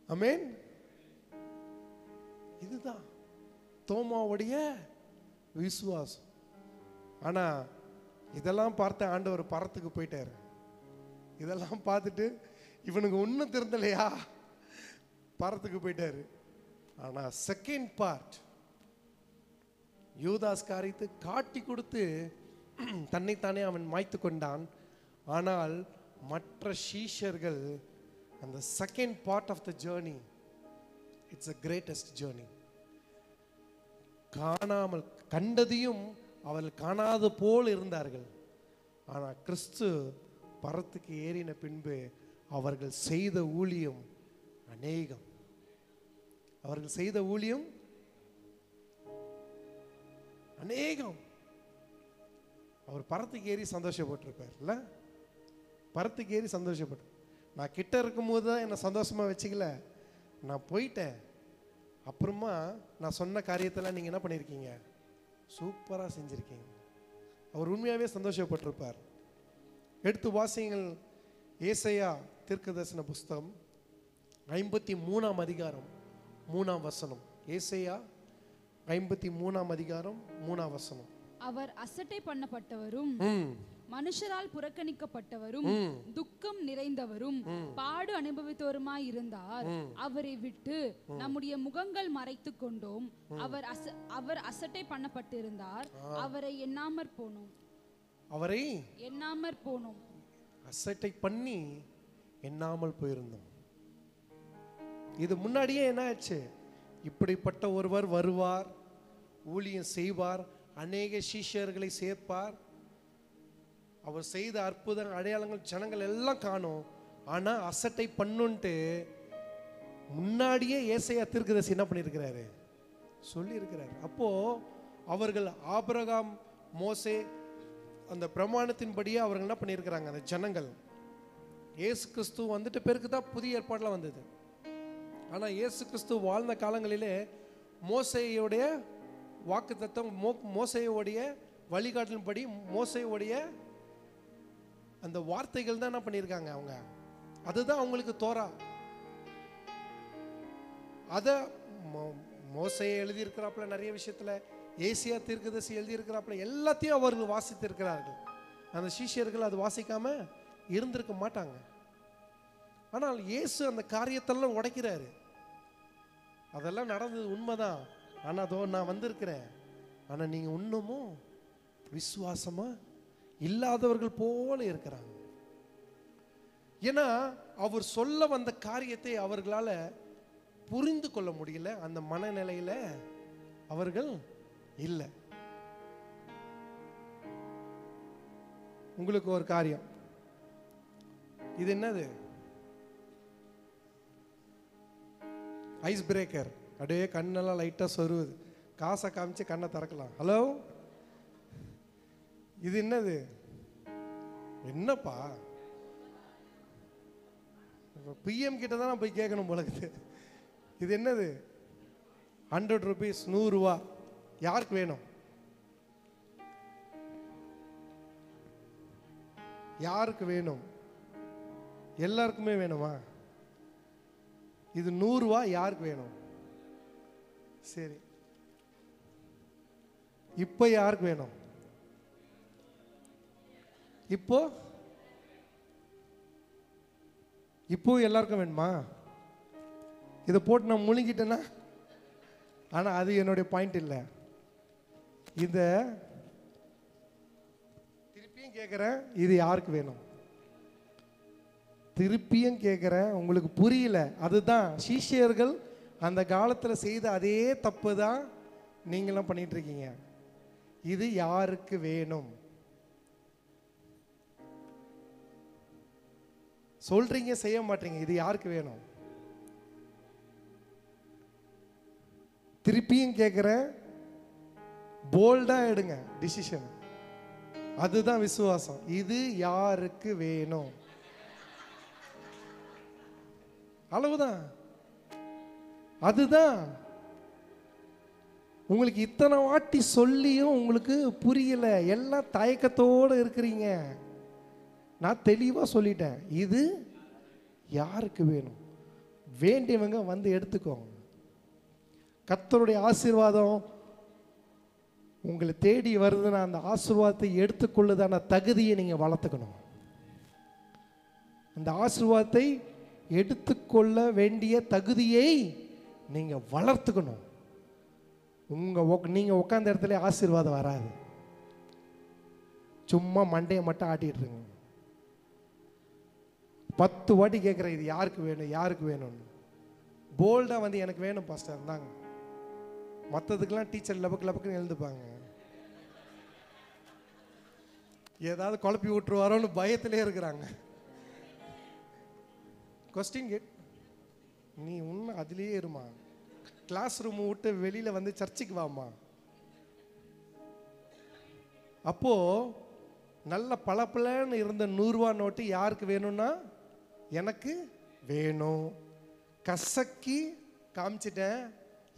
ஆமென். இதுதான் தோமாவுடைய விசுவாசம். ஆனா இதெல்லாம் பார்த்த ஆண்டவர் பரத்துக்கு போயிட்டாரு. இதெல்லாம் பார்த்துட்டு இவனுக்கு ஒன்றும் தெரிந்தலையா, பரத்துக்கு போயிட்டாரு. ஆனா செகண்ட் பார்ட், யூதாஸ் காரியத்தை காட்டி கொடுத்து தன்னைத்தானே அவன் மாய்த்து கொண்டான். ஆனால் மற்ற சீஷர்கள் அந்த second part of the journey, it's a greatest journey. காணாமல் கண்டதையும் அவர்கள் காணாத போல் இருந்தார்கள். ஆனால் கிறிஸ்து பரத்துக்கு ஏறின பின்பு அவர்கள் செய்த ஊழியம் அநேகம். அவர்கள் செய்த ஊழியம் அநேகம். அவர் பரத்துக்கு ஏறி சந்தோஷப்பட்டிருப்பார் இல்ல, பரத்துக்கு ஏறி சந்தோஷப்பட்டு, நான் கிட்ட இருக்கும்போது தான் என்னை சந்தோஷமா வச்சுக்கல, நான் போயிட்டேன், அப்புறமா நான் சொன்ன காரியத்தெல்லாம் நீங்க என்ன பண்ணியிருக்கீங்க, சூப்பரா செஞ்சிருக்கீங்க. அவர் உண்மையாவே சந்தோஷப்பட்டிருப்பார். எடுத்து வாசியுங்கள், ஏசாயா தீர்க்கதரிசன புஸ்தகம் 53ஆம் அதிகாரம் 3ஆம் வசனம். ஏசாயா 53ஆம் அதிகாரம் 3ஆம் வசனம். அவர் அசட்டை பண்ணப்பட்டவரும் மனுஷரால் புறக்கணிக்கப்பட்டவரும் துக்கம் நிறைந்தவரும் பாடு அனுபவித்தவருமாய் இருந்தார். அவரை விட்டு நம்முடைய முகங்கள் மறைத்து கொண்டோம். அவர் அசட்டை பண்ணப்பட்டிருந்தார், அவரை எண்ணாமற் போனோம். அவரை எண்ணாமற் போனோம், அசட்டை பண்ணி எண்ணாமல் போயிருந்தோம். இது முன்னாடியே என்ன ஆச்சு, இப்படிப்பட்ட ஒருவர் வருவார், ஊழியம் செய்வார், அநேக சீஷர்களை சேர்ப்பார், அவர் செய்த அற்புத அடையாளங்கள் ஜனங்கள் எல்லாம் காணும். ஆனா அசட்டை பண்ணுன்ட்டு முன்னாடியே ஏசாயா தீர்க்கதரிசி என்ன பண்ணியிருக்கிறாரு, சொல்லி இருக்கிறாரு. அப்போ அவர்கள் ஆபிரகாம் மோசே அந்த பிரமாணத்தின்படியே அவர்கள் என்ன பண்ணியிருக்கிறாங்க, அந்த ஜனங்கள் இயேசு கிறிஸ்து வந்துட்டு பேருக்கு தான் புதிய ஏற்பாடுலாம் வந்தது. ஆனா இயேசு கிறிஸ்து வாழ்ந்த காலங்களிலே மோசேயுடைய வாக்குத்தத்தம், மோசேயுடைய வழிகாட்டின்படி, மோசேயுடைய அந்த வார்த்தைகள் தான் என்ன பண்ணியிருக்காங்க அவங்க, அதுதான் அவங்களுக்கு தோரா. அத மோசே எழுதியிருக்கிறாப்புல, நிறைய விஷயத்துல ஏசியா தீர்க்கதரிசி எழுதியிருக்கிறாப்புல, எல்லாத்தையும் அவர்கள் வாசித்திருக்கிறார்கள். அந்த சீஷர்கள் அது வாசிக்காம இருந்திருக்க மாட்டாங்க. ஆனால் இயேசு அந்த காரியத்தெல்லாம் உடைக்கிறாரு. அதெல்லாம் நடந்தது உண்மைதான், ஆனா அதோ நான் வந்திருக்கிறேன், ஆனா நீங்க இன்னமும் விசுவாசமா இல்லாதவர்கள் போல இருக்கிறாங்க. ஏன்னா அவர் சொல்ல வந்த காரியத்தை அவர்களால புரிந்து கொள்ள முடியல, அந்த மனநிலையில அவர்கள் இல்லை. உங்களுக்கு ஒரு காரியம். இது என்னது? Ice breaker. அப்படியே கண்ணெல்லாம் லைட்டா சொருவுது. காசை காமிச்சு கண்ணை திறக்கலாம். ஹலோ, இது என்னது? என்னப்பா, பிஎம் கிட்ட தான் போய் கேட்கணும் போலக்குது. இது என்னது? 100 rupees, 100 ரூபா. யாருக்கு வேணும்? யாருக்கு வேணும்? எல்லாருக்குமே வேணுமா? இது 100 ரூபா. யாருக்கு வேணும்? சரி, இப்போ யாருக்கு வேணும்? இப்போ இப்போ எல்லாருக்கும் வேணுமா? இதை போட்டு நான் முழுங்கிட்டேன்னா, ஆனால் அது என்னுடைய பாயிண்ட் இல்லை. இதை திருப்பியும் கேட்குறேன், இது யாருக்கு வேணும்? திருப்பியும் கேட்குறேன், உங்களுக்கு புரியல. அதுதான் சீஷியர்கள் அந்த காலத்தில் செய்த அதே தப்பு தான் நீங்களும் பண்ணிட்டு இருக்கீங்க. இது யாருக்கு வேணும்? சொல்றீங்க, செய்ய மாட்டீங்க. இது யாருக்கு வேணும்? திருப்பியும் கேட்குறேன், போல்டா எடுங்க டிசிஷன். அதுதான் விசுவாசம். இது யாருக்கு வேணும்? அளவுதான். அதுதான். உங்களுக்கு இத்தனை வாட்டி சொல்லியும் உங்களுக்கு புரியல. எல்லாம் தயக்கத்தோடு இருக்கிறீங்க. நான் தெளிவாக சொல்லிட்டேன், இது யாருக்கு வேணும்? வேண்டியவங்க வந்து எடுத்துக்கோங்க. கர்த்தருடைய ஆசீர்வாதம் உங்களை தேடி வருதுன்னா அந்த ஆசீர்வாதத்தை எடுத்துக்கொள்ளுதான தகுதியை நீங்கள் வளர்த்துக்கணும். அந்த ஆசீர்வாதத்தை எடுத்துக்கொள்ள வேண்டிய தகுதியை நீங்கள் வளர்த்துக்கணும். நீங்கள் உட்காந்த இடத்துல ஆசீர்வாதம் வராது. சும்மா மண்டையை மட்டும் ஆட்டிட்டு இருங்க. 10 வாட்டி கேட்குறேன், இது யாருக்கு வேணும், யாருக்கு வேணும்னு. போல்டாக வந்து எனக்கு வேணும் பாஸ்டர் இருந்தாங்க. மற்றதுக்கெல்லாம் டீச்சர் லபக்கு லபக்குன்னு எழுந்துப்பாங்க. ஏதாவது குழப்பி விட்டுருவாரோன்னு பயத்திலே இருக்கிறாங்க. கொஸ்டின் கேட், நீ உன்ன அதுலேயே இருமா. கிளாஸ் ரூம் விட்டு வெளியில் வந்து சர்ச்சுக்கு வாமா. அப்போ நல்ல பளபளன்னு இருந்த 100 ரூபா நோட்டு யாருக்கு வேணும்னா எனக்கு வேணும். கசக்கி காமிச்சிட்டேன்,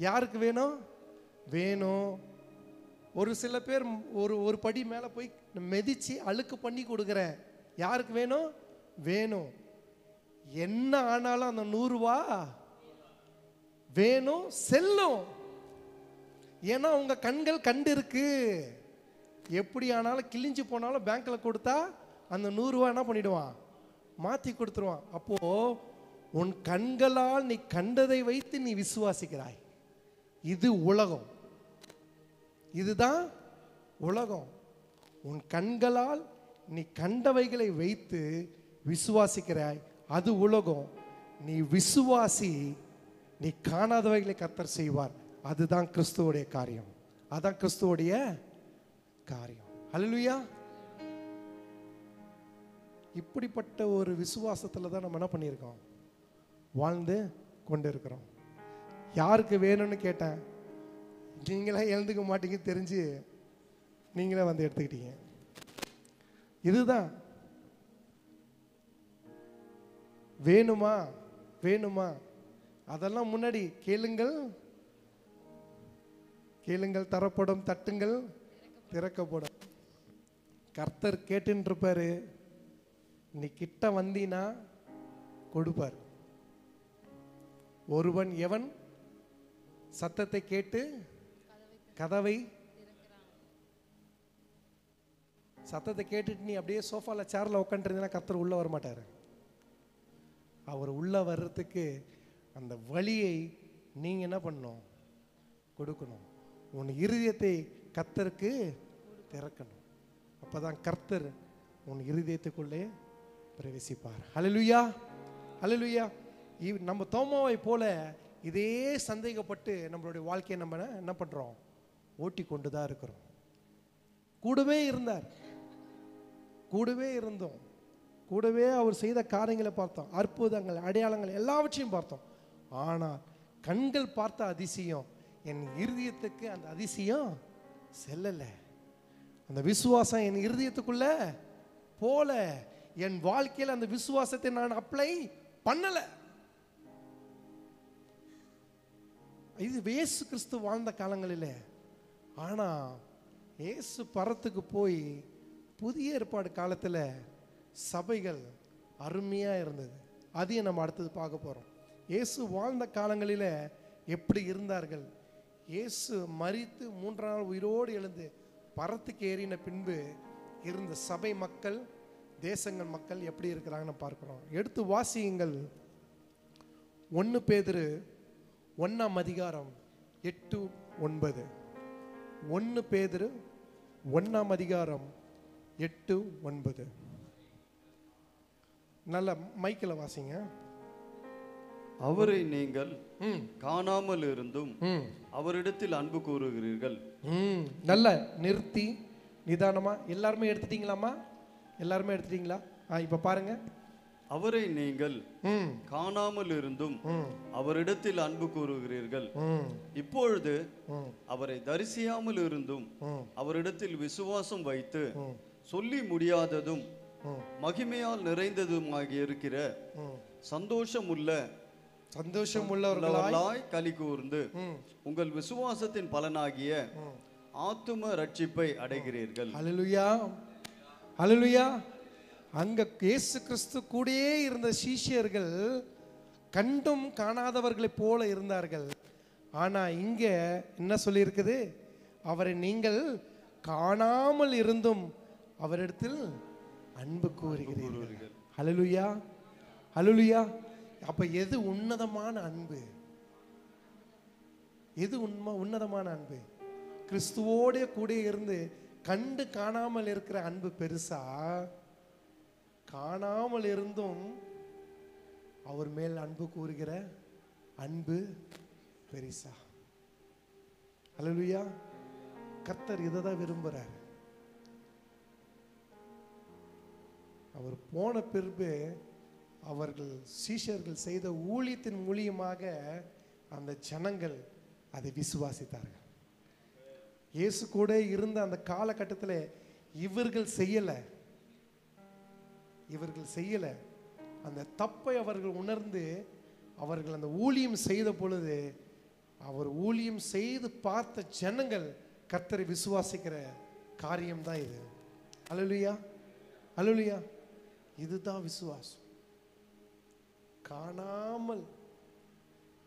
யாருக்கு வேணும்? வேணும். ஒரு சில பேர் ஒரு படி மேலே போய் மெதிச்சு அழுக்கு பண்ணி கொடுக்குறேன், யாருக்கு வேணும்? வேணும். என்ன ஆனாலும் அந்த 100 ரூபா வேணும், செல்லும். ஏன்னா உங்க கண்கள் கண்டு இருக்கு. எப்படி ஆனாலும் கிழிஞ்சு போனாலும் பேங்க்ல கொடுத்தா அந்த 100 ரூபா என்ன பண்ணிடுவான்? மாத்தி கொடுத்துருவான். அப்போ உன் கண்களால் நீ கண்டதை வைத்து நீ விசுவாசிக்கிறாய். இது உலகம். இதுதான் உலகம். உன் கண்களால் நீ கண்டவைகளை வைத்து விசுவாசிக்கிறாய், அது உலகம். நீ விசுவாசி, நீ காணாதவைகளை கர்த்தர் செய்வார். அதுதான் கிறிஸ்துவோடைய காரியம். அதான் கிறிஸ்துவோடைய காரியம். ஹல்லேலூயா. இப்படிப்பட்ட ஒரு விசுவாசத்தில் தான் நம்ம என்ன பண்ணியிருக்கோம்? வாழ்ந்து கொண்டு இருக்கிறோம். யாருக்கு வேணும்னு கேட்டேன், நீங்களே எழுந்துக்க மாட்டீங்க தெரிஞ்சு நீங்களே வந்து எடுத்துக்கிட்டீங்க. இதுதான் வேணுமா வேணுமா. அதெல்லாம் முன்னாடி கேளுங்கள் கேளுங்கள் தரப்படும், தட்டுங்கள் திறக்கப்படும். கர்த்தர் கேட்டுன்னு இருப்பாரு. நீ கிட்ட வந்தீனா கொடுப்பார். ஒருவன் எவன் சத்தத்தை கேட்டு கதவை, சத்தத்தை கேட்டுட்டு நீ அப்படியே சோஃபால சேர்ல உட்காந்துருந்தீங்கன்னா கர்த்தர் உள்ள வர மாட்டாரு. அவர் உள்ள வர்றதுக்கு அந்த வழியை நீங்க என்ன பண்ணணும்? கொடுக்கணும். உன் இருதயத்தை கர்த்தருக்கு திறக்கணும். அப்பதான் கர்த்தர் உன் இருதயத்துக்குள்ளே பிரவேசிப்பார். ஹல்லேலூயா, ஹல்லேலூயா. நம்ம தோமாவை போல இதே சந்தேகப்பட்டு நம்மளுடைய வாழ்க்கையை நம்ம என்ன பண்றோம்? ஓட்டி கொண்டு தான் இருக்கிறோம். கூடவே இருந்தார், கூடவே இருந்தோம், கூடவே அவர் செய்த காரியங்களை பார்த்தோம், அற்புதங்கள் அடையாளங்கள் எல்லாவற்றையும் பார்த்தோம். ஆனால் கண்கள் பார்த்த அதிசயம் என் இருதயத்துக்கு அந்த அதிசயம் செல்லலை. அந்த விசுவாசம் என் இருதயத்துக்குள்ள போல, என் வாழ்க்கையில் அந்த விசுவாசத்தை நான் அப்ளை பண்ணல. இது இயேசு கிறிஸ்து வாழ்ந்த காலங்களில். ஆனா இயேசு பரத்துக்கு போய் புதிய ஏற்பாடு காலத்தில் சபைகள் அருமையா இருந்தது. அதையும் நம்ம அடுத்தது பார்க்க போறோம். இயேசு வாழ்ந்த காலங்களில் எப்படி இருந்தார்கள், இயேசு மரித்து 3ஆம் நாள் உயிரோடு எழுந்து பரத்துக்கு ஏறின பின்பு இருந்த சபை மக்கள், தேசங்கள் மக்கள் எப்படி இருக்கிறாங்கன்னு பார்க்கிறோம். எடுத்து வாசியுங்கள். 1 பேதுரு 1ஆம் அதிகாரம் 8-9. 1 பேதுரு 1ஆம் அதிகாரம் 8-9. நல்ல மைக்கில் வாசிங்க. அவரை நீங்கள் காணாமல் இருந்தும் அவரிடத்தில் அன்பு கூறுகிறீர்கள். நல்ல நிறுத்தி நிதானமா எல்லாருமே எடுத்துட்டீங்களாமா? எல்லாருமே எடுத்துட்டீங்களா? இப்ப பாருங்க. அவரை நீங்கள் காணாமல் இருந்தும் அவரிடத்தில் அன்பு கூறுகிறீர்கள். இப்பொழுது அவரை தரிசியாமல் இருந்தும் அவரிடத்தில் விசுவாசம் வைத்து சொல்லி முடியாததும் மகிமையால் நிறைந்ததுமாகி இருக்கிற சந்தோஷம் உள்ளவர்களாய் களி கூர்ந்து உங்கள் விசுவாசத்தின் பலனாகிய ஆத்தும ரட்சிப்பை அடைகிறீர்கள். ஹல்லேலூயா, ஹல்லேலூயா. அங்க இயேசு கிறிஸ்து கூடயே இருந்த சீஷியர்கள் கண்டும் காணாதவர்களைப் போல இருந்தார்கள். ஆனா இங்க என்ன சொல்லி இருக்குது? அவரை நீங்கள் காணாமல் இருந்தும் அவரிடத்தில் அன்பு கூறுகிறீர்கள். ஹல்லேலூயா, ஹல்லேலூயா. அப்ப எது உன்னதமான அன்பு? எது உன்னதமான அன்பு? கிறிஸ்துவோட கூட இருந்து கண்டு காணாமல் இருக்கிற அன்பு பெருசா, காணாமல் இருந்தும் அவர் மேல் அன்பு கூறுகிற அன்பு பெருசா? ஹல்லேலூயா. கர்த்தர் இதை தான் விரும்புறார். அவர் போன பிறகு அவர்கள் சீஷர்கள் செய்த ஊழியத்தின் மூலியமாக அந்த ஜனங்கள் அதை விசுவாசித்தார்கள். இயேசு கூட இருந்த அந்த காலகட்டத்தில் இவர்கள் செய்யல அந்த தப்பை அவர்கள் உணர்ந்து அவர்கள் அந்த ஊழியம் செய்த பொழுது அவர் ஊழியம் செய்து பார்த்த ஜனங்கள் கர்த்தரை விசுவாசிக்கிற காரியம்தான் இது. அல்லேலூயா, அல்லேலூயா. இதுதான் விசுவாசம். காணாமல்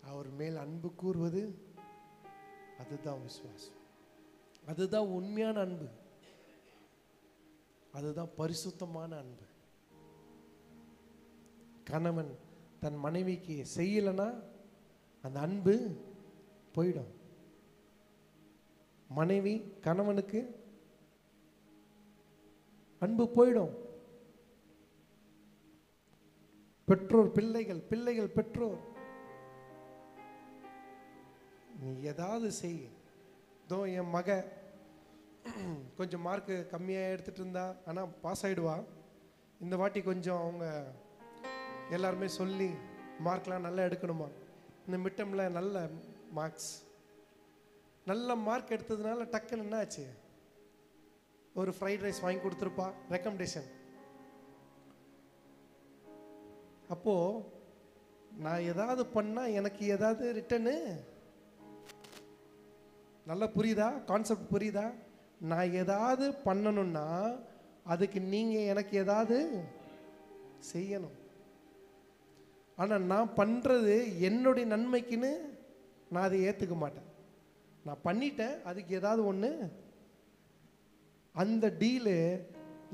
அவர் மேல் அன்பு கூறுவது, அதுதான் விசுவாசம். அதுதான் உண்மையான அன்பு. அதுதான் பரிசுத்தமான அன்பு. கணவன் தன் மனைவிக்கு செய்யலைன்னா அந்த அன்பு போயிடும். மனைவி கணவனுக்கு அன்பு போயிடும். பெற்றோர் பிள்ளைகள், பிள்ளைகள் பெற்றோர். நீ ஏதாவது செய். இதோ என் மக கொஞ்சம் மார்க்கு கம்மியாக எடுத்துட்டு இருந்தா, ஆனால் பாஸ் ஆகிடுவா. இந்த வாட்டி கொஞ்சம் அவங்க எல்லாருமே சொல்லி மார்க்லாம் நல்லா எடுக்கணுமா, இந்த மிட்டமில் நல்ல மார்க்ஸ், நல்ல மார்க் எடுத்ததுனால டக்குன்னு என்ன ஆச்சு? ஒரு ஃப்ரைட் ரைஸ் வாங்கி கொடுத்துருப்பா, ரெக்கமெண்டேஷன். அப்போ நான் ஏதாவது பண்ணா எனக்கு ஏதாவது ரிட்டர்னு? நல்லா புரியுதா? கான்செப்ட் புரியுதா? நான் ஏதாவது பண்ணணும்னா அதுக்கு நீங்க எனக்கு ஏதாவது செய்யணும். ஆனா நான் பண்றது என்னுடைய நன்மைக்குன்னு நான் அதை ஏத்துக்க மாட்டேன். நான் பண்ணிட்டேன், அதுக்கு ஏதாவது ஒன்று. அந்த டீலு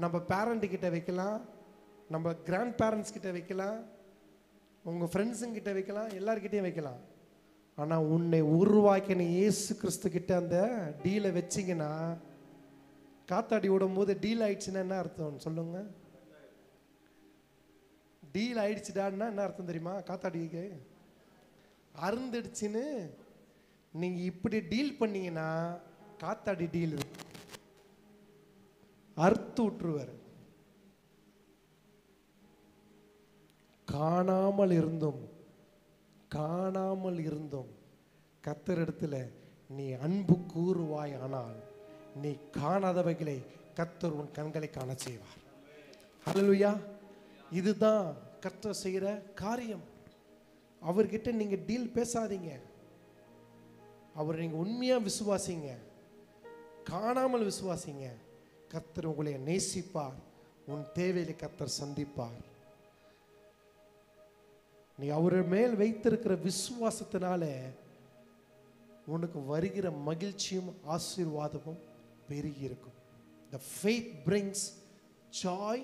நம்ம பேரண்ட் கிட்ட வைக்கலாம், நம்ம கிராண்ட் பேரண்ட்ஸ் கிட்ட வைக்கலாம், உங்கள் ஃப்ரெண்ட்ஸுங்கிட்ட வைக்கலாம், எல்லார்கிட்டையும் வைக்கலாம். ஆனால் உன்னை உருவாக்கின இயேசு கிறிஸ்து கிட்ட அந்த டீலை வச்சிங்கன்னா, காத்தாடி விடும் போது டீல் ஆயிடுச்சுன்னா என்ன அர்த்தம் சொல்லுங்க? டீல் ஆயிடுச்சுடான்னா என்ன அர்த்தம் தெரியுமா? காத்தாடிக்கு அருந்துடுச்சுன்னு நீங்கள் இப்படி டீல் பண்ணீங்கன்னா காத்தாடி டீல் அறுத்து விட்டுருவார். காணாமல் இருந்தும் கர்த்தரிடத்தில் நீ அன்பு கூறுவாய், ஆனால் நீ காணாதவைகளை கர்த்தர் உன் கண்களை காண செய்வார். ஹல்லேலூயா. இதுதான் கர்த்தர் செய்கிற காரியம். அவர்கிட்ட நீங்க டீல் பேசாதீங்க. அவர் நீங்க உண்மையா விசுவாசிங்க, காணாமல் விசுவாசிங்க. கர்த்தர் உங்களை நேசிப்பார், உன் தேவையை கர்த்தர் சந்திப்பார். நீ அவர் மேல் வைத்திருக்கிற விசுவாசத்தினால உனக்கு வருகிற மகிழ்ச்சியும் ஆசீர்வாதமும் பெருகி இருக்கும். The faith brings joy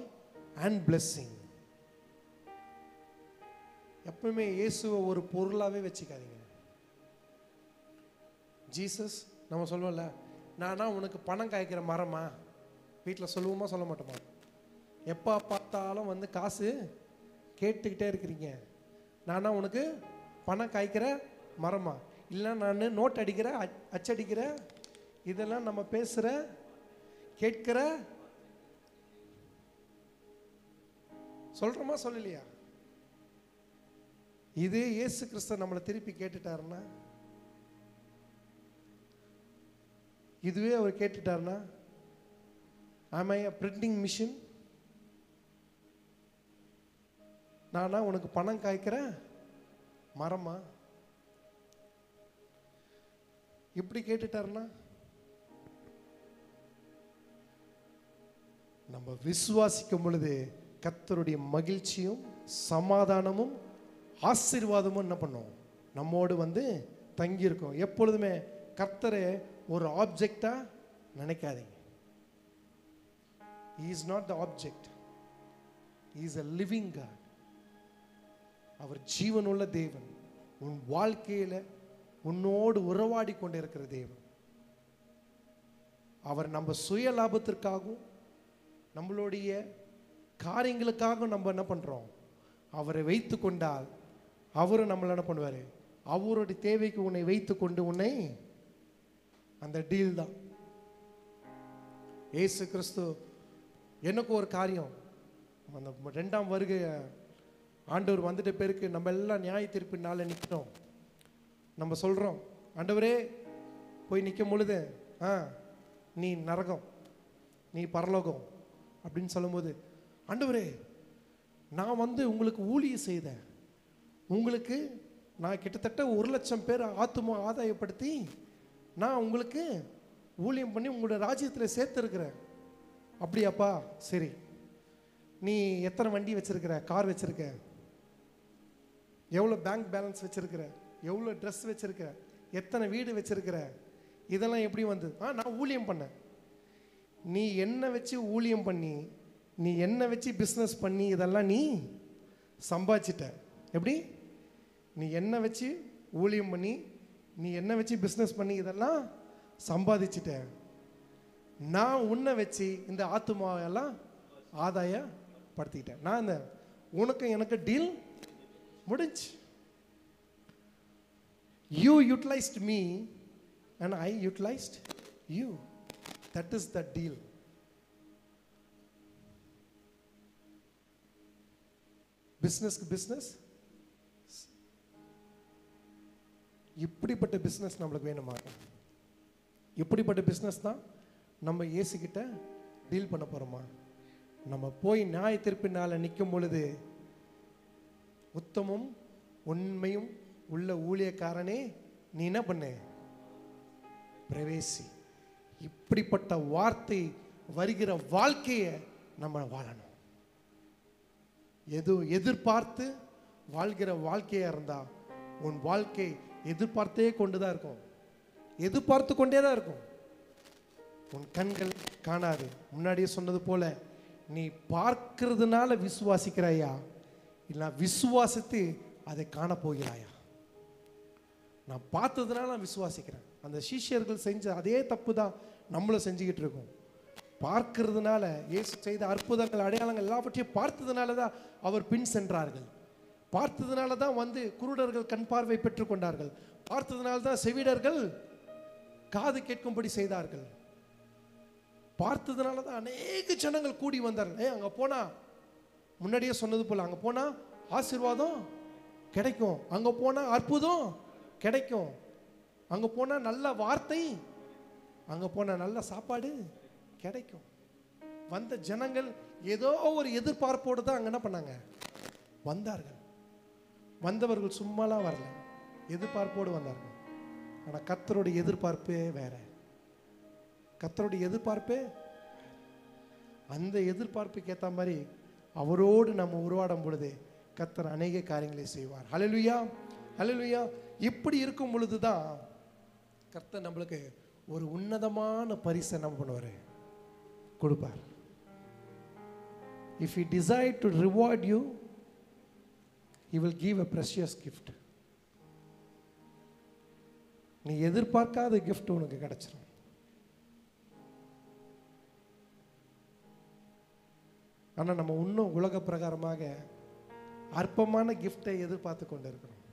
and blessing. எப்பவுமே இயேசுவை ஒரு பொருளாவே வச்சுக்காதீங்க. ஜீசஸ் நம்ம சொல்லுவோம்ல, நானா உனக்கு பணம் காய்க்கிற மரமா? வீட்டில் சொல்லுவோமா சொல்ல மாட்டோமா? எப்போ பார்த்தாலும் வந்து காசு கேட்டுக்கிட்டே இருக்கிறீங்க. நானா உனக்கு பணம் காய்க்கிற மரமா? இல்லை நான் நோட் அடிக்கிற அச்சடிக்கிற? இதெல்லாம் நம்ம பேசுகிற கேட்கிற சொல்கிறோமா சொல்லலையா? இது இயேசு கிறிஸ்து நம்மளை திருப்பி கேட்டுட்டாருன்னா, இதுவே அவர் கேட்டுட்டாருன்னா, am I a printing machine? நானா உனக்கு பணம் காய்க்கிற மரமா? இப்படி கேட்டுட்டாருன்னா, நம்ம விசுவாசிக்கும் பொழுது கர்த்தருடைய மகிழ்ச்சியும் சமாதானமும் ஆசீர்வாதமும் என்ன பண்ணும், நம்மோடு வந்து தங்கியிருக்கும். எப்பொழுதுமே கர்த்தரை ஒரு ஆப்ஜெக்டா நினைக்காதீங்க. He is not the object. He is a living God. அவர் ஜீவனுள்ள தேவன். உன் வாழ்க்கையில உன்னோடு உறவாடி கொண்டிருக்கிற தேவன். அவர் நம்ம சுய லாபத்திற்காகவும் நம்மளுடைய காரியங்களுக்காகவும் நம்ம என்ன பண்றோம், அவரை வைத்து கொண்டால் அவரும் நம்மளை என்ன பண்ணுவார், அவருடைய தேவைக்கு உன்னை வைத்து கொண்டு உன்னை அந்த டீல் தான். இயேசு கிறிஸ்து எனக்கு ஒரு காரியம், அந்த 2ஆம் வருகை ஆண்டவர் வந்துட்ட பேருக்கு நம்ம எல்லாம் நியாய தீர்ப்பின் நாள நிற்கிறோம். நம்ம சொல்கிறோம், ஆண்டவரே போய் நிற்கும் பொழுது நீ நரகம் நீ பரலோகம் அப்படின்னு சொல்லும்போது, ஆண்டவரே நான் வந்து உங்களுக்கு ஊழியம் செய்தேன், உங்களுக்கு நான் கிட்டத்தட்ட 1,00,000 பேர் ஆத்துமா ஆதாயப்படுத்தி நான் உங்களுக்கு ஊழியம் பண்ணி உங்களோட ராஜ்யத்தில் சேர்த்துருக்கிறேன். அப்படியாப்பா, சரி. நீ எத்தனை வண்டி வச்சிருக்கிற, கார் வச்சிருக்க, எவ்வளோ பேங்க் பேலன்ஸ் வச்சிருக்கிற, எவ்வளோ ட்ரெஸ் வச்சிருக்க, எத்தனை வீடு வச்சிருக்கிற, இதெல்லாம் எப்படி வந்து? நான் ஊழியம் பண்ணேன். நீ என்ன வச்சு ஊழியம் பண்ணி, நீ என்ன வச்சு பிஸ்னஸ் பண்ணி இதெல்லாம் நீ சம்பாதிச்சிட்ட. எப்படி? நீ என்ன வச்சு ஊழியம் பண்ணி, நீ என்ன வச்சு பிஸ்னஸ் பண்ணி இதெல்லாம் சம்பாதிச்சிட்ட. நான் உன்னை வச்சு இந்த ஆத்துமாவெல்லாம் ஆதாயப்படுத்திக்கிட்டேன். நான் இந்த உனக்கு எனக்கு டீல் முடிஞ்சு. You utilized me and I utilized you. That is the deal. பிஸ்னஸ்க்கு பிஸ்னஸ். இப்படிப்பட்ட பிஸ்னஸ் நம்மளுக்கு வேணுமா? இப்படிப்பட்ட பிஸ்னஸ் தான் நம்ம இயேசுகிட்ட டீல் பண்ண போகிறோமா? நம்ம போய் நியாய தீர்ப்பினால் நிற்கும் பொழுது, உத்தமும் உண்மையும் உள்ள ஊழியக்காரனே நீ என்ன பண்ணு, பிரவேசி. இப்படிப்பட்ட வார்த்தை வருகிற வாழ்க்கையை நம்ம வாழணும். எதிர்பார்த்து வாழ்கிற வாழ்க்கையா இருந்தா உன் வாழ்க்கை எதிர்பார்த்தே கொண்டுதான் இருக்கும், எதிர்பார்த்து கொண்டே தான் இருக்கும். உன் கண்கள் காணாது. முன்னாடியே சொன்னது போல, நீ பார்க்கிறதுனால விசுவாசிக்கிறாயா, இல்லை விசுவாசித்து அதை காண போகிறாயா? நான் பார்த்ததுனால நான் விசுவாசிக்கிறேன். அந்த சீஷர்கள் செஞ்ச அதே தப்பு தான் நம்மளும் செஞ்சுக்கிட்டு இருக்கோம். பார்க்கிறதுனால, இயேசு செய்த அற்புதங்கள் அடையாளங்கள் எல்லாவற்றையும் பார்த்ததுனால தான் அவர் பின் சென்றார்கள். பார்த்ததுனால தான் வந்து குருடர்கள் கண் பார்வை பெற்றுக்கொண்டார்கள். பார்த்ததுனால தான் செவிடர்கள் காது கேட்கும்படி செய்தார்கள். பார்த்ததுனால தான் அநேக ஜனங்கள் கூடி வந்தார்கள். அங்கே போனா, முன்னாடியே சொன்னது போல, அங்கே போனா ஆசீர்வாதம் கிடைக்கும். அங்க போனா அற்புதம் கிடைக்கும். அங்க போனா நல்ல வார்த்தை, அங்க போனா நல்ல சாப்பாடு கிடைக்கும். வந்த ஜனங்கள் ஏதோ ஒரு எதிர்பார்ப்போடு தான் அங்க என்ன பண்ணாங்க, வந்தார்கள். வந்தவர்கள் சும்மாலாம் வரல, எதிர்பார்ப்போடு வந்தார்கள். ஆனா கர்த்தருடைய எதிர்பார்ப்பே வேற. கர்த்தருடைய எதிர்பார்ப்பே, அந்த எதிர்பார்ப்புக்கு ஏற்ற மாதிரி அவரோடு நம்ம உருவாடும் பொழுது கர்த்தர் அநேக காரியங்களை செய்வார். ஹல்லேலூயா, ஹல்லேலூயா. இப்படி இருக்கும் பொழுது தான் கர்த்தர் நம்மளுக்கு ஒரு உன்னதமான பரிசை நம்ம பண்ணுவார், கொடுப்பார். If he decide to reward you, he will give a precious gift. நீ எதிர்பார்க்காத gift உனக்கு கிடைச்சிடும். ஆனா நம்ம இன்னும் உலக பிரகாரமாக அற்பமான கிஃப்டை எதிர்பார்த்து கொண்டு இருக்கிறோம்.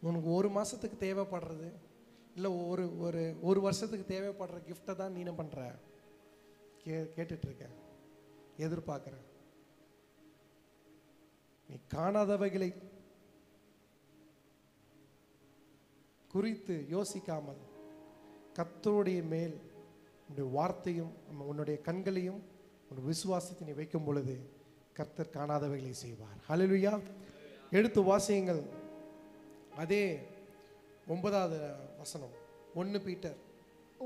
உனக்கு ஒரு மாசத்துக்கு தேவைப்படுறது இல்லை ஒரு வருஷத்துக்கு தேவைப்படுற கிஃப்டை தான் நீ என்ன பண்ற, கேட்டுட்டு இருக்க, எதிர்பார்க்குற. நீ காணாதவைகளை குறித்து யோசிக்காமல் கர்த்தருடைய மேல் உன்னுடைய வார்த்தையும் உன்னுடைய கண்களையும் உன்னுடைய விசுவாசத்தை நீ வைக்கும் பொழுது கர்த்தர் காணாதவைகளை செய்வார். ஹல்லேலூயா. எடுத்து வாசியுங்கள். அதே 9வது வசனம், 1 பீட்டர்,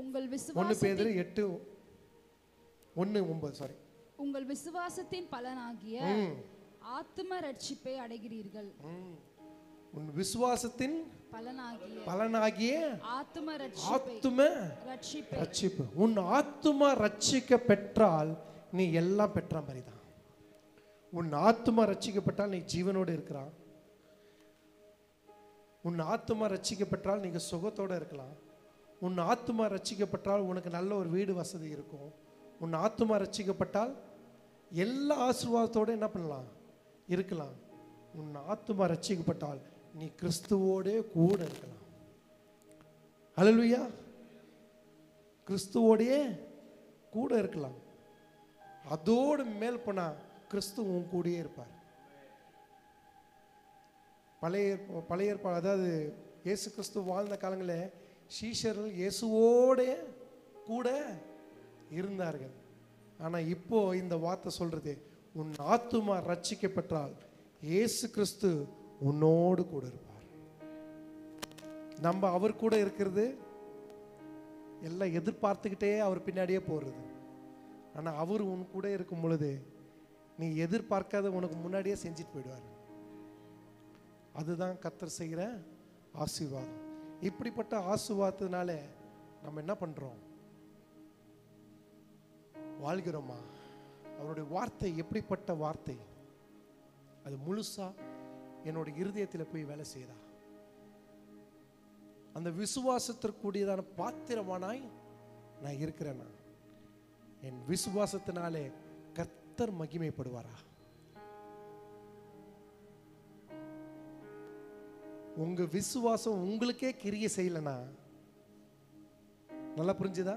உங்கள் 1 பேதுரு 8:1-9 சாரி. உங்கள் விசுவாசத்தின் பலனாகிய ஆத்தும ரட்சிப்பை அடைகிறீர்கள். உன் விசுவாசத்தின் பலனாகிய ஆத்தும ரட்சிப்பு. உன் ஆத்துமா ரட்சிக்க பெற்றால் நீ எல்லாம் பெற்ற மாதிரி தான். உன் ஆத்துமா ரட்சிக்கப்பட்டால் நீ ஜீவனோடு இருக்கிறான். உன் ஆத்துமா ரட்சிக்கப்பட்டால் நீங்க சுகத்தோடு இருக்கலாம். உன் ஆத்துமா ரட்சிக்கப்பட்டால் உனக்கு நல்ல ஒரு வீடு வசதி இருக்கும். உன் ஆத்துமா ரட்சிக்கப்பட்டால் எல்லா ஆசீர்வாதத்தோடு என்ன பண்ணலாம், இருக்கலாம். உன் ஆத்துமா ரட்சிக்கப்பட்டால் நீ கிறிஸ்துவோடே கூட இருக்கலாம். ஹல்லேலூயா. கிறிஸ்துவோடே கூட இருக்கலாம். அதோடு மேல் போனா கிறிஸ்து உன் கூடயே இருப்பார். பழைய ஏற்பாடு, அதாவது இயேசு கிறிஸ்து வாழ்ந்த காலங்களில் சீஷர்கள் இயேசுவோட கூட இருந்தார்கள். ஆனால் இப்போ இந்த வார்த்தை சொல்றது, உன் ஆத்துமா ரட்சிக்கப்பட்டால் இயேசு கிறிஸ்து உன்னோடு கூட இருப்பார். நம்ம அவர் கூட இருக்கிறது எல்லாம் எதிர்பார்த்துக்கிட்டே அவர் பின்னாடியே போகிறது. ஆனால் அவர் உன் கூட இருக்கும் பொழுது நீ எதிர்பார்க்காத உனக்கு முன்னாடியே செஞ்சுட்டு போயிடுவார். அதுதான் கர்த்தர் செய்கிற ஆசீர்வாதம். இப்படிப்பட்ட ஆசீர்வாதத்தினால நம்ம என்ன பண்றோம், வாழ்கிறோமா? அவருடைய வார்த்தை எப்படிப்பட்ட வார்த்தை, அது முழுசா என்னோட இருதயத்தில் போய் வேலை செய்தா, அந்த விசுவாசத்திற்குரியதான பாத்திரமானாய் நான் இருக்கிறேன்னா என் விசுவாசத்தினாலே கர்த்தர் மகிமைப்படுவாரா? உங்க விசுவாசம் உங்களுக்கே கிரியை செய்யலனா, நல்லா புரிஞ்சுதா?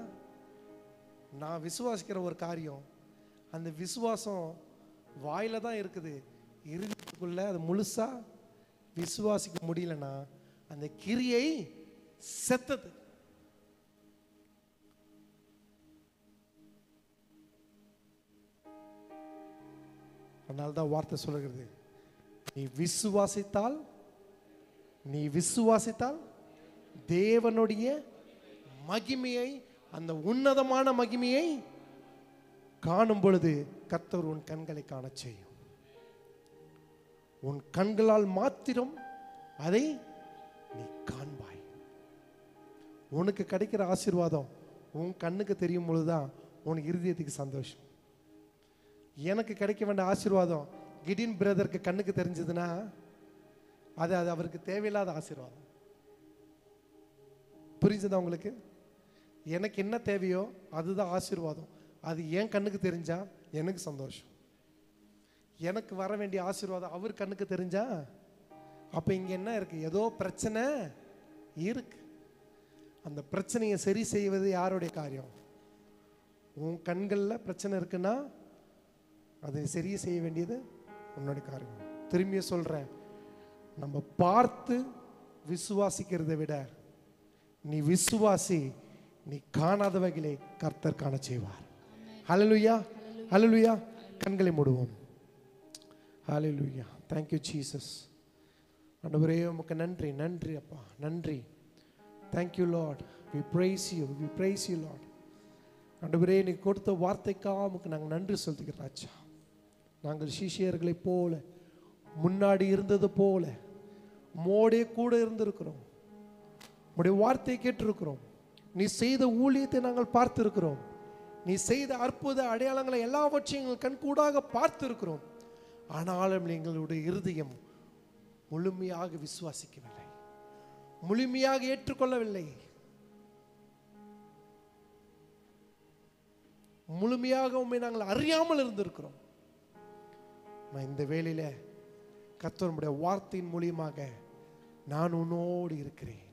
நான் விசுவாசிக்கிற ஒரு காரியம், அந்த விசுவாசம் வாயில தான் இருக்குது, இருதயத்துக்குள்ள அது முழுசா விசுவாசிக்க முடியலனா அந்த கிரியை செத்தது. அதனால்தான் வார்த்தை சொல்லுகிறது, நீ விசுவாசித்தால் தேவனுடைய மகிமையை, அந்த உன்னதமான மகிமையை காணும் பொழுது கர்த்தர் உன் கண்களை காண செய்யும். உன் கண்களால் மாத்திரம் அதை நீ காண்பாய். உனக்கு கிடைக்கிற ஆசீர்வாதம் உன் கண்ணுக்கு தெரியும் பொழுதுதான் உன் இருதயத்துக்கு சந்தோஷம். எனக்கு கிடைக்க வேண்டிய ஆசீர்வாதம் கிடின் பிரதருக்கு கண்ணுக்கு தெரிஞ்சதுன்னா அது அவருக்கு தேவையில்லாத ஆசீர்வாதம். புரிஞ்சதா உங்களுக்கு? எனக்கு என்ன தேவையோ அதுதான் ஆசீர்வாதம். அது என் கண்ணுக்கு தெரிஞ்சா எனக்கு சந்தோஷம். எனக்கு வர வேண்டிய ஆசீர்வாதம் அவர் கண்ணுக்கு தெரிஞ்சா அப்ப இங்க என்ன இருக்கு, ஏதோ பிரச்சனை இருக்கு. அந்த பிரச்சனையை சரி செய்வது யாருடைய காரியம்? உன் கண்கள்ல பிரச்சனை இருக்குன்னா அதை சரியா செய்ய வேண்டியது உன்னோட காரியம். திரும்பிய சொல்றேன், நம்ம பார்த்து விசுவாசிக்கிறதை விட நீ விசுவாசி, நீ காணாதவைகளை கர்த்தர் காண செய்வார். ஹல்லேலூயா, ஹல்லேலூயா. கண்களை மூடுவோம். ஹல்லேலூயா. Thank you Jesus. ஆண்டவரே உமக்கு நன்றி, நன்றி அப்பா, நன்றி. Thank you Lord. We praise you, we praise you Lord. ஆண்டவரே நீ கொடுத்த வார்த்தைக்காக உமக்கு நாங்கள் நன்றி சொல்லுகிறோம் ராஜா. நாங்கள் சீஷியர்களைப் போல முன்னாடி இருந்தது போல மோடே கூட இருந்திருக்கிறோம். உம்முடைய வார்த்தையை கேட்டிருக்கிறோம். நீ செய்த ஊழியத்தை நாங்கள் பார்த்திருக்கிறோம். நீ செய்த அற்புத அடையாளங்களை எல்லாவற்றையும் எங்கள் கண்கூடாக பார்த்திருக்கிறோம். ஆனாலும் எங்களுடைய இருதயம் முழுமையாக விசுவாசிக்கவில்லை, முழுமையாக ஏற்றுக்கொள்ளவில்லை, முழுமையாக உண்மை நாங்கள் அறியாமல் இருந்திருக்கிறோம். நான் இந்த வேளையில கர்த்தருடைய வார்த்தையின் மூலியமாக நான் உன்னோடு இருக்கிறேன்,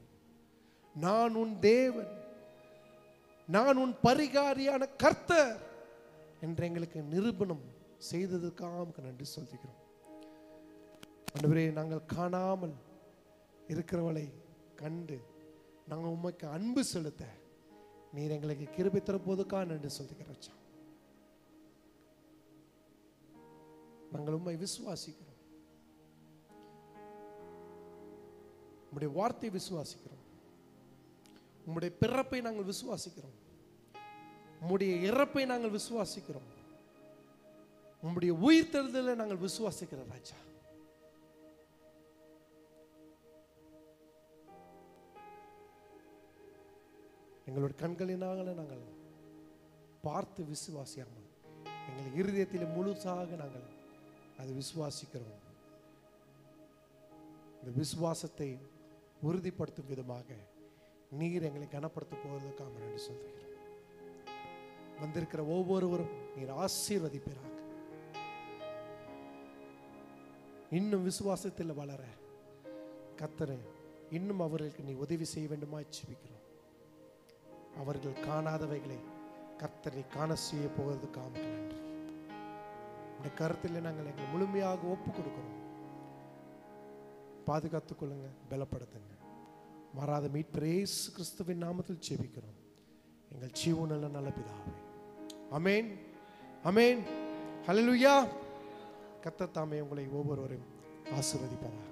நான் உன் தேவன், நான் உன் பரிகாரியான கர்த்தர் என்று எங்களுக்கு நிரூபணம் செய்ததுக்காக நன்றி சொல்கிறோம். ஆண்டவரே நாங்கள் காணாமல் இருக்கிறவளை கண்டு நாங்கள் உமக்கு அன்பு செலுத்த நீர் எங்களுக்கு கிருபை தரும்போதுக்காக நன்றி சொல்கிறோம். நாங்கள் உம்மை விசுவாசிக்கிறோம், உம்முடைய வார்த்தையை விசுவாசிக்கிறோம், உம்முடைய பிறப்பை நாங்கள் விசுவாசிக்கிறோம், உம்முடைய இறப்பை நாங்கள் விசுவாசிக்கிறோம், உம்முடைய உயிர்த்தெழுதலை நாங்கள் விசுவாசிக்கிறோம் ராஜா. எங்களுடைய கண்களினால நாங்கள் பார்த்து விசுவாசியாமல் எங்கள் இருதயத்தில் முழுசாக நாங்கள் அதை விசுவாசிக்கிறோம். இந்த விசுவாசத்தை உறுதிப்படுத்தும் விதமாக நீர் எங்களை கனப்படுத்த போவதற்காக நன்றி சொல்கிறோம். வந்திருக்கிற ஒவ்வொருவரும் நீர் ஆசீர்வதிப்பீராக. இன்னும் விசுவாசத்தில் வளர கர்த்தரே இன்னும் அவர்களுக்கு நீ உதவி செய்ய வேண்டுமா ஜெபிக்கிறோம். அவர்கள் காணாதவைகளை கர்த்தரை காண செய்ய போவதற்காக நன்றி. இந்த கருத்தில் நாங்கள் எங்களை முழுமையாக ஒப்பு கொடுக்கிறோம். பாதுகாத்துக் கொள்ளுங்க, பலப்படுத்துங்க. மாறாத மீட்பர் இயேசு கிறிஸ்துவின் நாமத்தில் ஜெபிக்கிறோம் எங்கள் ஜீவனுள்ள நல்ல பிதாவே. ஆமென், ஆமென், ஹல்லேலூயா. கர்த்தர் தாமே உங்களை ஒவ்வொருவரையும் ஆசீர்வதிப்பாராக.